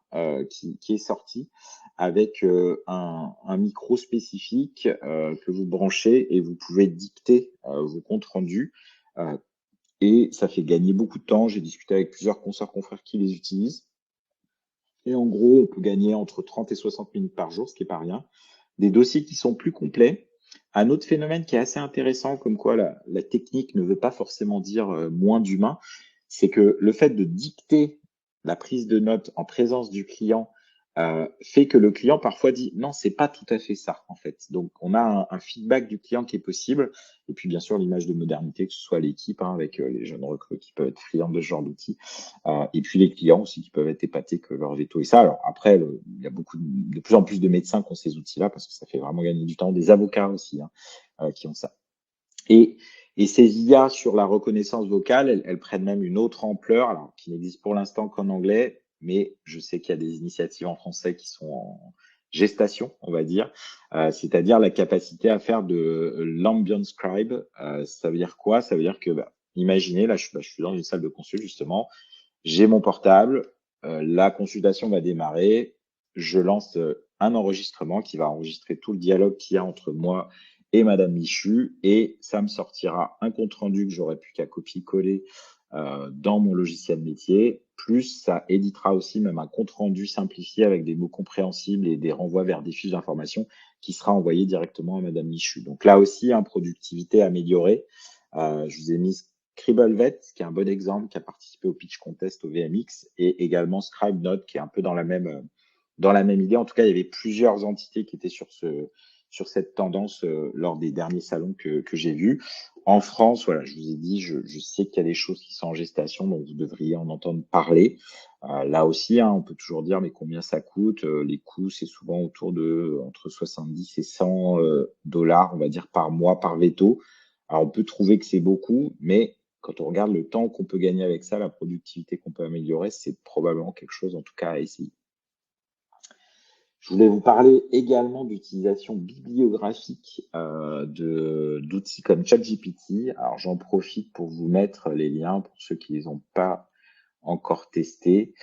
qui est sortie avec un micro spécifique que vous branchez et vous pouvez dicter vos comptes rendus. Et ça fait gagner beaucoup de temps. J'ai discuté avec plusieurs consoeurs confrères qui les utilisent. Et en gros, on peut gagner entre 30 et 60 minutes par jour, ce qui est pas rien. Des dossiers qui sont plus complets. Un autre phénomène qui est assez intéressant, comme quoi la technique ne veut pas forcément dire moins d'humain, c'est que le fait de dicter la prise de notes en présence du client fait que le client parfois dit non, c'est pas tout à fait ça en fait. Donc on a un feedback du client qui est possible. Et puis bien sûr l'image de modernité, que ce soit l'équipe avec les jeunes recrues qui peuvent être friands de ce genre d'outils, et puis les clients aussi qui peuvent être épatés que leur veto et ça. Alors après, il y a de plus en plus de médecins qui ont ces outils-là parce que ça fait vraiment gagner du temps. Des avocats aussi qui ont ça. Et ces IA sur la reconnaissance vocale, elles prennent même une autre ampleur, alors qui n'existe pour l'instant qu'en anglais, mais je sais qu'il y a des initiatives en français qui sont en gestation, on va dire, c'est-à-dire la capacité à faire de l'ambient scribe. Ça veut dire quoi? Ça veut dire que, imaginez, là, je suis dans une salle de consul, justement, j'ai mon portable, la consultation va démarrer, je lance un enregistrement qui va enregistrer tout le dialogue qu'il y a entre moi et Madame Michu, et ça me sortira un compte-rendu que j'aurais plus qu'à copier-coller dans mon logiciel métier, plus ça éditera aussi même un compte-rendu simplifié avec des mots compréhensibles et des renvois vers des fiches d'information qui sera envoyé directement à Madame Michu. Donc là aussi, productivité améliorée. Je vous ai mis Scribblevet, qui est un bon exemple, qui a participé au pitch contest au VMX, et également ScribeNote, qui est un peu dans la même idée. En tout cas, il y avait plusieurs entités qui étaient sur cette tendance lors des derniers salons que j'ai vus. En France, voilà, je vous ai dit, je sais qu'il y a des choses qui sont en gestation, donc vous devriez en entendre parler. Là aussi, on peut toujours dire, mais combien ça coûte? Les coûts, c'est souvent autour de entre 70 et 100 dollars, on va dire, par mois, par veto. Alors, on peut trouver que c'est beaucoup, mais quand on regarde le temps qu'on peut gagner avec ça, la productivité qu'on peut améliorer, c'est probablement quelque chose, en tout cas, à essayer. Je voulais vous parler également d'utilisation bibliographique d'outils comme ChatGPT. Alors, j'en profite pour vous mettre les liens pour ceux qui les ont pas encore testés.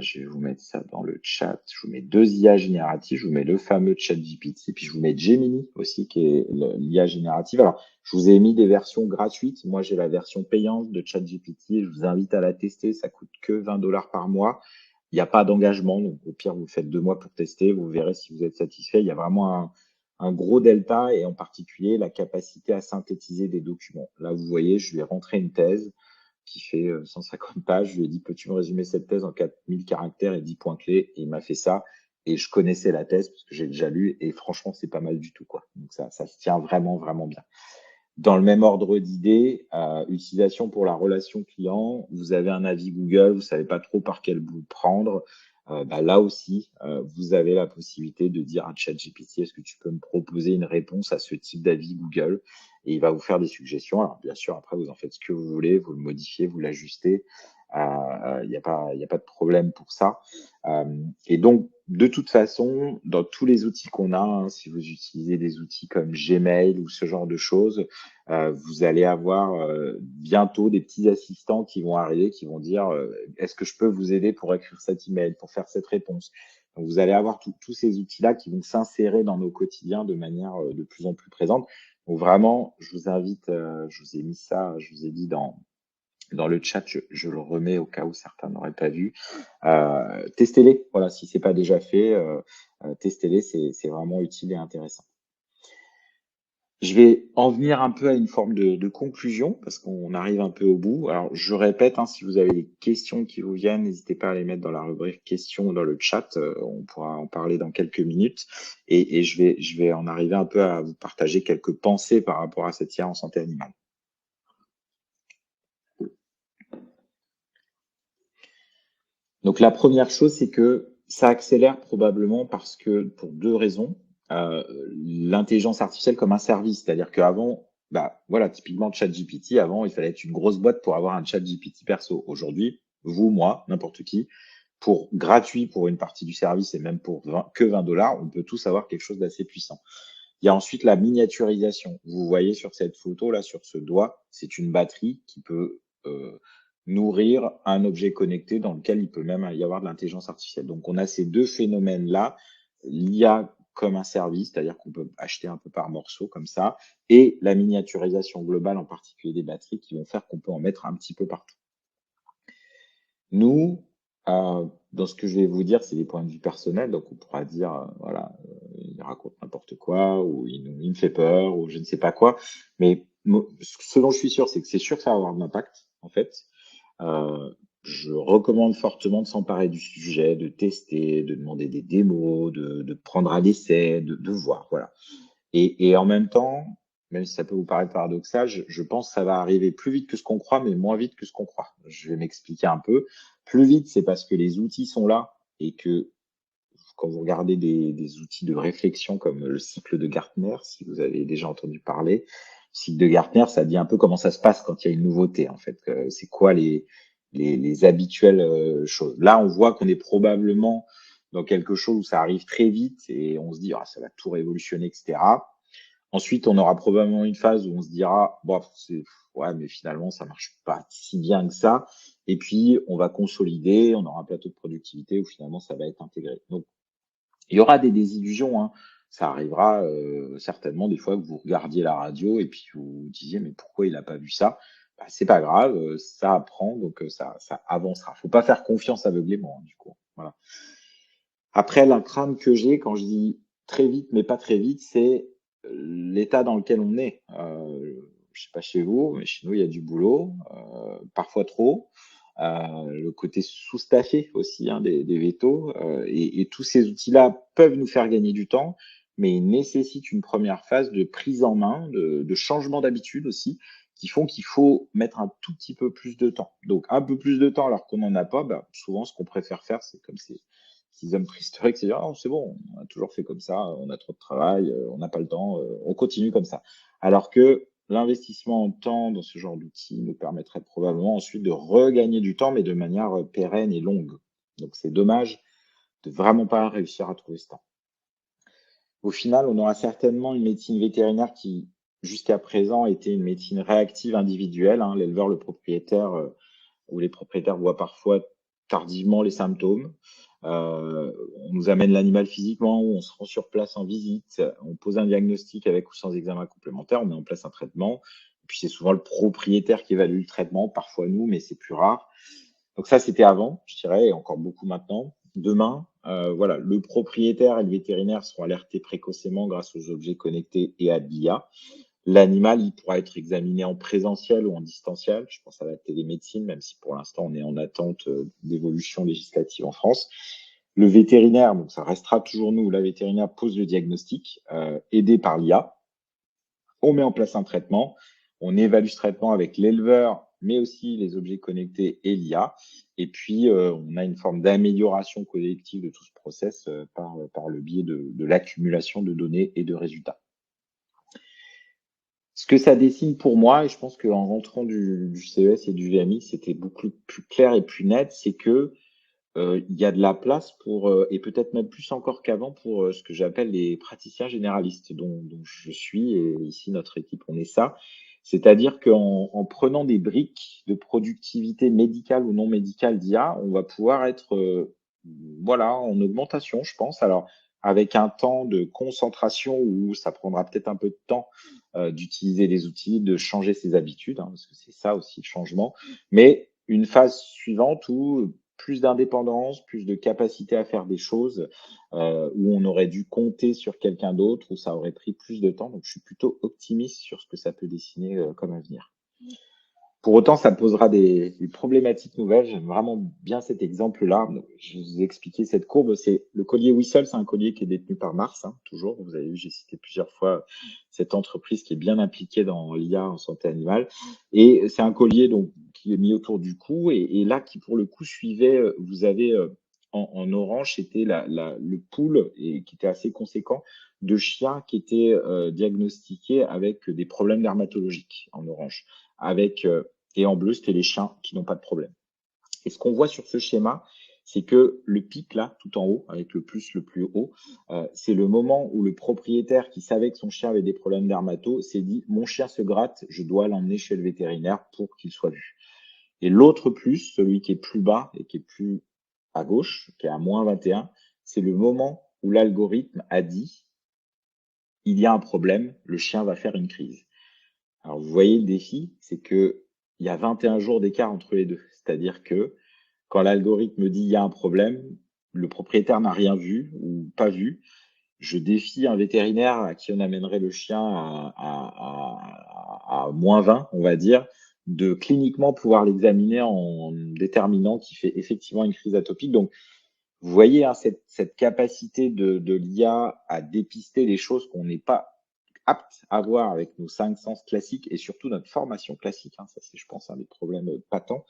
Je vais vous mettre ça dans le chat. Je vous mets 2 IA génératives. Je vous mets le fameux ChatGPT, puis je vous mets Gemini aussi, qui est l'IA générative. Alors, je vous ai mis des versions gratuites. Moi, j'ai la version payante de ChatGPT. Je vous invite à la tester. Ça coûte que 20 dollars par mois. Il n'y a pas d'engagement. Donc, au pire, vous faites 2 mois pour tester. Vous verrez si vous êtes satisfait. Il y a vraiment un gros delta et en particulier la capacité à synthétiser des documents. Là, vous voyez, je lui ai rentré une thèse qui fait 150 pages. Je lui ai dit, peux-tu me résumer cette thèse en 4000 caractères et 10 points clés? Et il m'a fait ça. et je connaissais la thèse parce que j'ai déjà lu et franchement, c'est pas mal du tout, quoi. Donc ça se tient vraiment, vraiment bien. Dans le même ordre d'idée, utilisation pour la relation client, vous avez un avis Google, vous savez pas trop par quel bout prendre. Bah, là aussi, vous avez la possibilité de dire à ChatGPT, est-ce que tu peux me proposer une réponse à ce type d'avis Google? Et il va vous faire des suggestions. Alors bien sûr, après, vous en faites ce que vous voulez, vous le modifiez, vous l'ajustez. Il y a pas de problème pour ça. Et donc, de toute façon, dans tous les outils qu'on a, hein, si vous utilisez des outils comme Gmail ou ce genre de choses, vous allez avoir bientôt des petits assistants qui vont arriver, qui vont dire est-ce que je peux vous aider pour écrire cet email, pour faire cette réponse. Donc, vous allez avoir tous ces outils-là qui vont s'insérer dans nos quotidiens de manière de plus en plus présente. Donc vraiment, je vous invite, je vous ai mis ça, je vous ai dit dans le chat, je le remets au cas où certains n'auraient pas vu. Testez-les, voilà, si c'est pas déjà fait, testez-les, c'est vraiment utile et intéressant. Je vais en venir un peu à une forme de conclusion parce qu'on arrive un peu au bout. Alors, je répète, hein, si vous avez des questions qui vous viennent, n'hésitez pas à les mettre dans la rubrique questions ou dans le chat. On pourra en parler dans quelques minutes. Et je vais en arriver un peu à vous partager quelques pensées par rapport à cette IA en santé animale. Donc la première chose, c'est que ça accélère probablement parce que pour deux raisons. L'intelligence artificielle comme un service, c'est-à-dire qu'avant, bah voilà, typiquement ChatGPT, avant, il fallait être une grosse boîte pour avoir un ChatGPT perso. Aujourd'hui, vous, moi, n'importe qui, pour gratuit pour une partie du service et même pour que 20 dollars, on peut tous avoir quelque chose d'assez puissant. Il y a ensuite la miniaturisation. Vous voyez sur cette photo là, sur ce doigt, c'est une batterie qui peut nourrir un objet connecté dans lequel il peut même y avoir de l'intelligence artificielle. Donc on a ces deux phénomènes-là, l'IA comme un service, c'est-à-dire qu'on peut acheter un peu par morceau comme ça, et la miniaturisation globale, en particulier des batteries, qui vont faire qu'on peut en mettre un petit peu partout. Nous, dans ce que je vais vous dire, c'est des points de vue personnels, donc on pourra dire, voilà, il raconte n'importe quoi, ou il me fait peur, ou je ne sais pas quoi. Mais ce dont je suis sûr, c'est que c'est sûr que ça va avoir de l'impact, en fait. Je recommande fortement de s'emparer du sujet, de tester, de demander des démos, de prendre à l'essai, de voir, voilà. Et en même temps, même si ça peut vous paraître paradoxal, je pense que ça va arriver plus vite que ce qu'on croit, mais moins vite que ce qu'on croit. Je vais m'expliquer un peu. Plus vite, c'est parce que les outils sont là et que quand vous regardez des outils de réflexion comme le cycle de Gartner, si vous avez déjà entendu parler, le cycle de Gartner, ça dit un peu comment ça se passe quand il y a une nouveauté, en fait. C'est quoi les habituelles choses. Là, on voit qu'on est probablement dans quelque chose où ça arrive très vite et on se dit, ah, ça va tout révolutionner, etc. Ensuite, on aura probablement une phase où on se dira, bon, ouais, mais finalement, ça marche pas si bien que ça. Et puis, on va consolider, on aura un plateau de productivité où finalement, ça va être intégré. Donc, il y aura des désillusions, hein. Ça arrivera certainement des fois que vous regardiez la radio et puis vous vous disiez, mais pourquoi il n'a pas vu ça? Bah, c'est pas grave, ça apprend, donc ça avancera. Faut pas faire confiance aveuglément, hein, du coup. Voilà. Après, la crainte que j'ai quand je dis très vite, mais pas très vite, c'est l'état dans lequel on est. Je sais pas chez vous, mais chez nous, il y a du boulot, parfois trop. Le côté sous-staffé aussi, hein, des vétos. Et tous ces outils-là peuvent nous faire gagner du temps, mais ils nécessitent une première phase de prise en main, de changement d'habitude aussi, qui font qu'il faut mettre un tout petit peu plus de temps. Donc, un peu plus de temps alors qu'on n'en a pas, bah, souvent, ce qu'on préfère faire, c'est comme ces hommes préhistoriques, c'est dire, ah, c'est bon, on a toujours fait comme ça, on a trop de travail, on n'a pas le temps, on continue comme ça. Alors que l'investissement en temps dans ce genre d'outils nous permettrait probablement ensuite de regagner du temps, mais de manière pérenne et longue. Donc c'est dommage de vraiment pas réussir à trouver ce temps. Au final, on aura certainement une médecine vétérinaire qui, jusqu'à présent, était une médecine réactive individuelle, hein. L'éleveur, le propriétaire, où les propriétaires voient parfois tardivement les symptômes. On nous amène l'animal physiquement, on se rend sur place en visite, on pose un diagnostic avec ou sans examen complémentaire, on met en place un traitement. Et puis c'est souvent le propriétaire qui évalue le traitement, parfois nous, mais c'est plus rare. Donc ça, c'était avant, je dirais, et encore beaucoup maintenant. Demain, voilà, le propriétaire et le vétérinaire seront alertés précocement grâce aux objets connectés et à l'IA. L'animal, il pourra être examiné en présentiel ou en distanciel. Je pense à la télémédecine, même si pour l'instant on est en attente d'évolution législative en France. Le vétérinaire, donc ça restera toujours nous, la vétérinaire pose le diagnostic, aidé par l'IA. On met en place un traitement, on évalue ce traitement avec l'éleveur, mais aussi les objets connectés et l'IA. Et puis, on a une forme d'amélioration collective de tout ce process par le biais de l'accumulation de données et de résultats. Ce que ça dessine pour moi, et je pense qu'en rentrant du CES et du VMI, c'était beaucoup plus clair et plus net, c'est que il y a de la place pour, et peut-être même plus encore qu'avant pour, ce que j'appelle les praticiens généralistes dont je suis et ici notre équipe, on est ça. C'est-à-dire qu'en prenant des briques de productivité médicale ou non médicale d'IA, on va pouvoir être, voilà, en augmentation, je pense. Alors avec un temps de concentration où ça prendra peut-être un peu de temps, d'utiliser les outils, de changer ses habitudes, hein, parce que c'est ça aussi le changement. Mais une phase suivante où plus d'indépendance, plus de capacité à faire des choses, où on aurait dû compter sur quelqu'un d'autre, où ça aurait pris plus de temps. Donc, je suis plutôt optimiste sur ce que ça peut dessiner comme avenir. Pour autant, ça posera des problématiques nouvelles. J'aime vraiment bien cet exemple-là. Je vous ai expliqué cette courbe. C'est le collier Whistle, c'est un collier qui est détenu par Mars, hein, toujours. Vous avez vu, j'ai cité plusieurs fois cette entreprise qui est bien impliquée dans l'IA en santé animale. Et c'est un collier donc qui est mis autour du cou et là qui pour le coup suivait. Vous avez en orange, c'était le pool et qui était assez conséquent de chiens qui étaient diagnostiqués avec des problèmes dermatologiques en orange, avec et en bleu, c'était les chiens qui n'ont pas de problème. Et ce qu'on voit sur ce schéma, c'est que le pic là, tout en haut, avec le plus le plus haut, c'est le moment où le propriétaire qui savait que son chien avait des problèmes dermato s'est dit mon chien se gratte, je dois l'emmener chez le vétérinaire pour qu'il soit vu. Et l'autre plus, celui qui est plus bas et qui est plus à gauche, qui est à moins 21, c'est le moment où l'algorithme a dit il y a un problème, le chien va faire une crise. Alors, vous voyez le défi, c'est que il y a 21 jours d'écart entre les deux. C'est-à-dire que quand l'algorithme dit il y a un problème, le propriétaire n'a rien vu ou pas vu. Je défie un vétérinaire à qui on amènerait le chien à moins 20, on va dire, de cliniquement pouvoir l'examiner en déterminant qu'il fait effectivement une crise atopique. Donc, vous voyez, hein, cette capacité de l'IA à dépister des choses qu'on n'est pas apte à voir avec nos 5 sens classiques et surtout notre formation classique, hein, ça c'est, je pense, un des problèmes patents,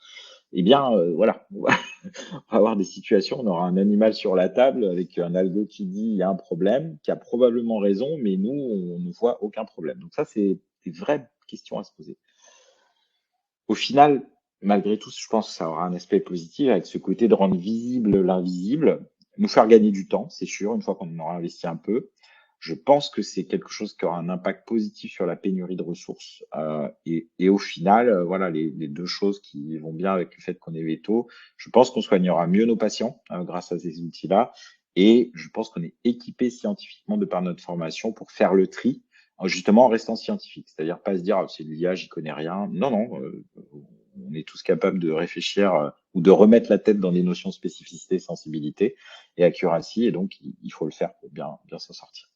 eh bien, voilà, on va, on va avoir des situations, on aura un animal sur la table avec un algo qui dit il y a un problème, qui a probablement raison, mais nous, on ne voit aucun problème. Donc ça, c'est des vraies questions à se poser. Au final, malgré tout, je pense que ça aura un aspect positif avec ce côté de rendre visible l'invisible, nous faire gagner du temps, c'est sûr, une fois qu'on en aura investi un peu. Je pense que c'est quelque chose qui aura un impact positif sur la pénurie de ressources. Et au final, voilà, les deux choses qui vont bien avec le fait qu'on est veto, je pense qu'on soignera mieux nos patients grâce à ces outils-là. Et je pense qu'on est équipé scientifiquement de par notre formation pour faire le tri justement en restant scientifique, c'est-à-dire pas se dire ah, c'est de l'IA, j'y connais rien. Non, non, on est tous capables de réfléchir ou de remettre la tête dans des notions de spécificité, sensibilité et accuracy, et donc il faut le faire pour bien, bien s'en sortir.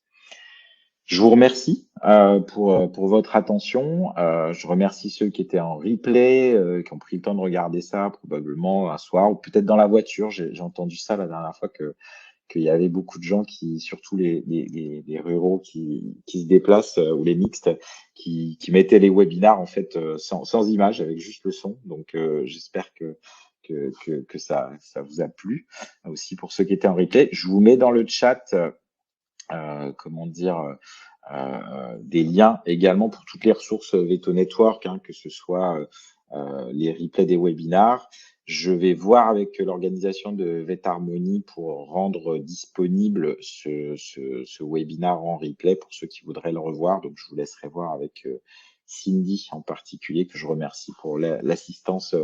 Je vous remercie pour votre attention. Je remercie ceux qui étaient en replay, qui ont pris le temps de regarder ça, probablement un soir ou peut-être dans la voiture. J'ai entendu ça la dernière fois qu'il y avait beaucoup de gens qui, surtout les ruraux qui se déplacent ou les mixtes, qui mettaient les webinars en fait sans image, avec juste le son. Donc j'espère que ça vous a plu. Aussi pour ceux qui étaient en replay, je vous mets dans le chat, comment dire, des liens également pour toutes les ressources Veto Network, hein, que ce soit les replays des webinars. Je vais voir avec l'organisation de VetHarmony pour rendre disponible ce webinar en replay pour ceux qui voudraient le revoir. Donc, je vous laisserai voir avec Cindy en particulier, que je remercie pour l'assistance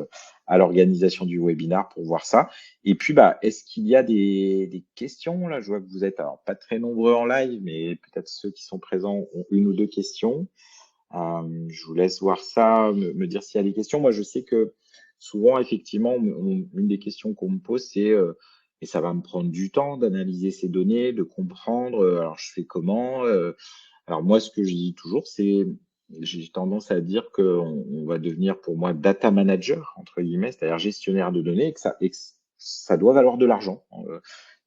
à l'organisation du webinar pour voir ça. Et puis, bah, est-ce qu'il y a des questions? Là, je vois que vous êtes alors pas très nombreux en live, mais peut-être ceux qui sont présents ont une ou deux questions. Je vous laisse voir ça, me dire s'il y a des questions. Moi, je sais que souvent, effectivement, une des questions qu'on me pose, c'est et ça va me prendre du temps d'analyser ces données, de comprendre. Alors, je fais comment? Alors, moi, ce que je dis toujours, c'est j'ai tendance à dire qu'on va devenir pour moi data manager, entre guillemets, c'est-à-dire gestionnaire de données, et que ça doit valoir de l'argent.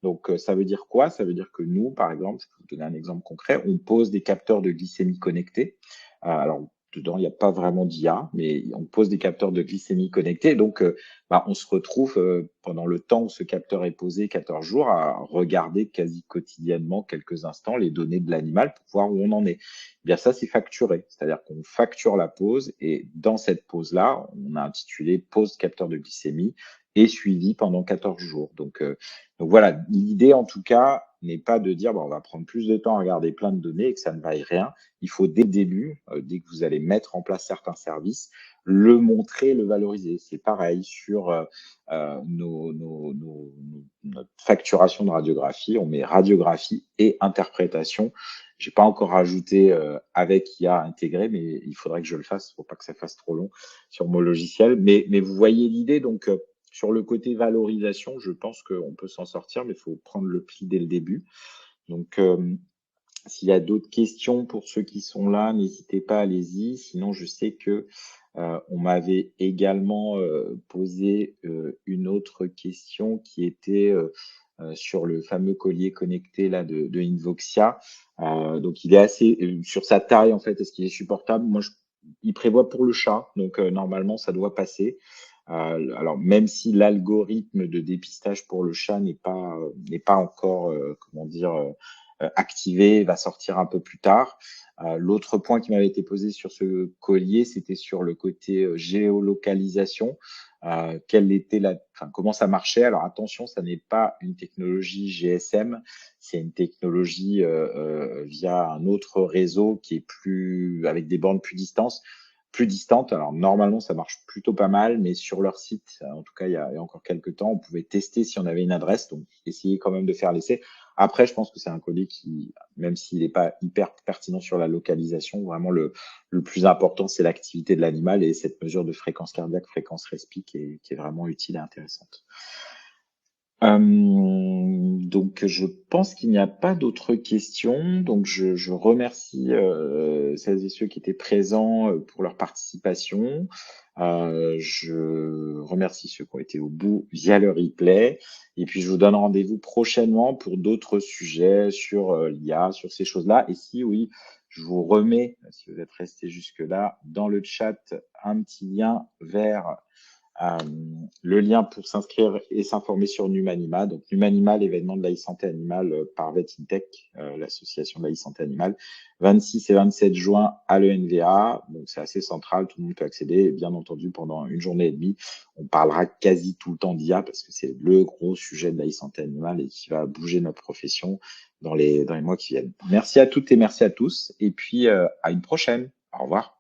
Donc, ça veut dire quoi? Ça veut dire que nous, par exemple, je peux vous donner un exemple concret, on pose des capteurs de glycémie connectés. Alors, dedans, il n'y a pas vraiment d'IA, mais on pose des capteurs de glycémie connectés. Donc, on se retrouve pendant le temps où ce capteur est posé, 14 jours, à regarder quasi quotidiennement, quelques instants, les données de l'animal pour voir où on en est. Eh bien, ça, c'est facturé. C'est-à-dire qu'on facture la pause et dans cette pause-là, on a intitulé pause capteur de glycémie et suivi pendant 14 jours. Donc voilà, l'idée en tout cas n'est pas de dire on va prendre plus de temps à regarder plein de données et que ça ne vaille rien. Il faut dès le début, dès que vous allez mettre en place certains services, le montrer, le valoriser. C'est pareil sur notre facturation de radiographie, on met radiographie et interprétation. J'ai pas encore rajouté avec IA intégré, mais il faudrait que je le fasse. Il ne faut pas que ça fasse trop long sur mon logiciel. Mais vous voyez l'idée, donc sur le côté valorisation, je pense qu'on peut s'en sortir, mais il faut prendre le pli dès le début. Donc, s'il y a d'autres questions pour ceux qui sont là, n'hésitez pas, allez-y. Sinon, je sais que on m'avait également posé une autre question qui était sur le fameux collier connecté là de Invoxia. Donc, il est assez sur sa taille en fait. Est-ce qu'il est supportable? Il prévoit pour le chat, donc normalement ça doit passer. Alors même si l'algorithme de dépistage pour le chat n'est pas encore comment dire activé, va sortir un peu plus tard. L'autre point qui m'avait été posé sur ce collier, c'était sur le côté géolocalisation. Comment ça marchait? Alors attention, ça n'est pas une technologie GSM, c'est une technologie via un autre réseau qui est avec des bornes plus distantes. Alors normalement, ça marche plutôt pas mal, mais sur leur site, en tout cas il y a encore quelques temps, on pouvait tester si on avait une adresse, donc essayer quand même de faire l'essai. Après, je pense que c'est un collier qui, même s'il n'est pas hyper pertinent sur la localisation, vraiment le plus important, c'est l'activité de l'animal et cette mesure de fréquence cardiaque, fréquence respi qui est vraiment utile et intéressante. Donc, je pense qu'il n'y a pas d'autres questions. Donc, je remercie celles et ceux qui étaient présents pour leur participation. Je remercie ceux qui ont été au bout via le replay. Et puis, je vous donne rendez-vous prochainement pour d'autres sujets sur l'IA, sur ces choses-là. Et si oui, je vous remets, si vous êtes resté jusque-là, dans le chat, un petit lien vers le lien pour s'inscrire et s'informer sur Numanima. Donc, Numanima, l'événement de l'e-santé animale par VetIntech, l'association de l'e-santé animale, 26 et 27 juin à l'ENVA. Donc, c'est assez central, tout le monde peut accéder. Et bien entendu, pendant une journée et demie, on parlera quasi tout le temps d'IA parce que c'est le gros sujet de l'e-santé animale et qui va bouger notre profession dans les mois qui viennent. Merci à toutes et merci à tous. Et puis, à une prochaine. Au revoir.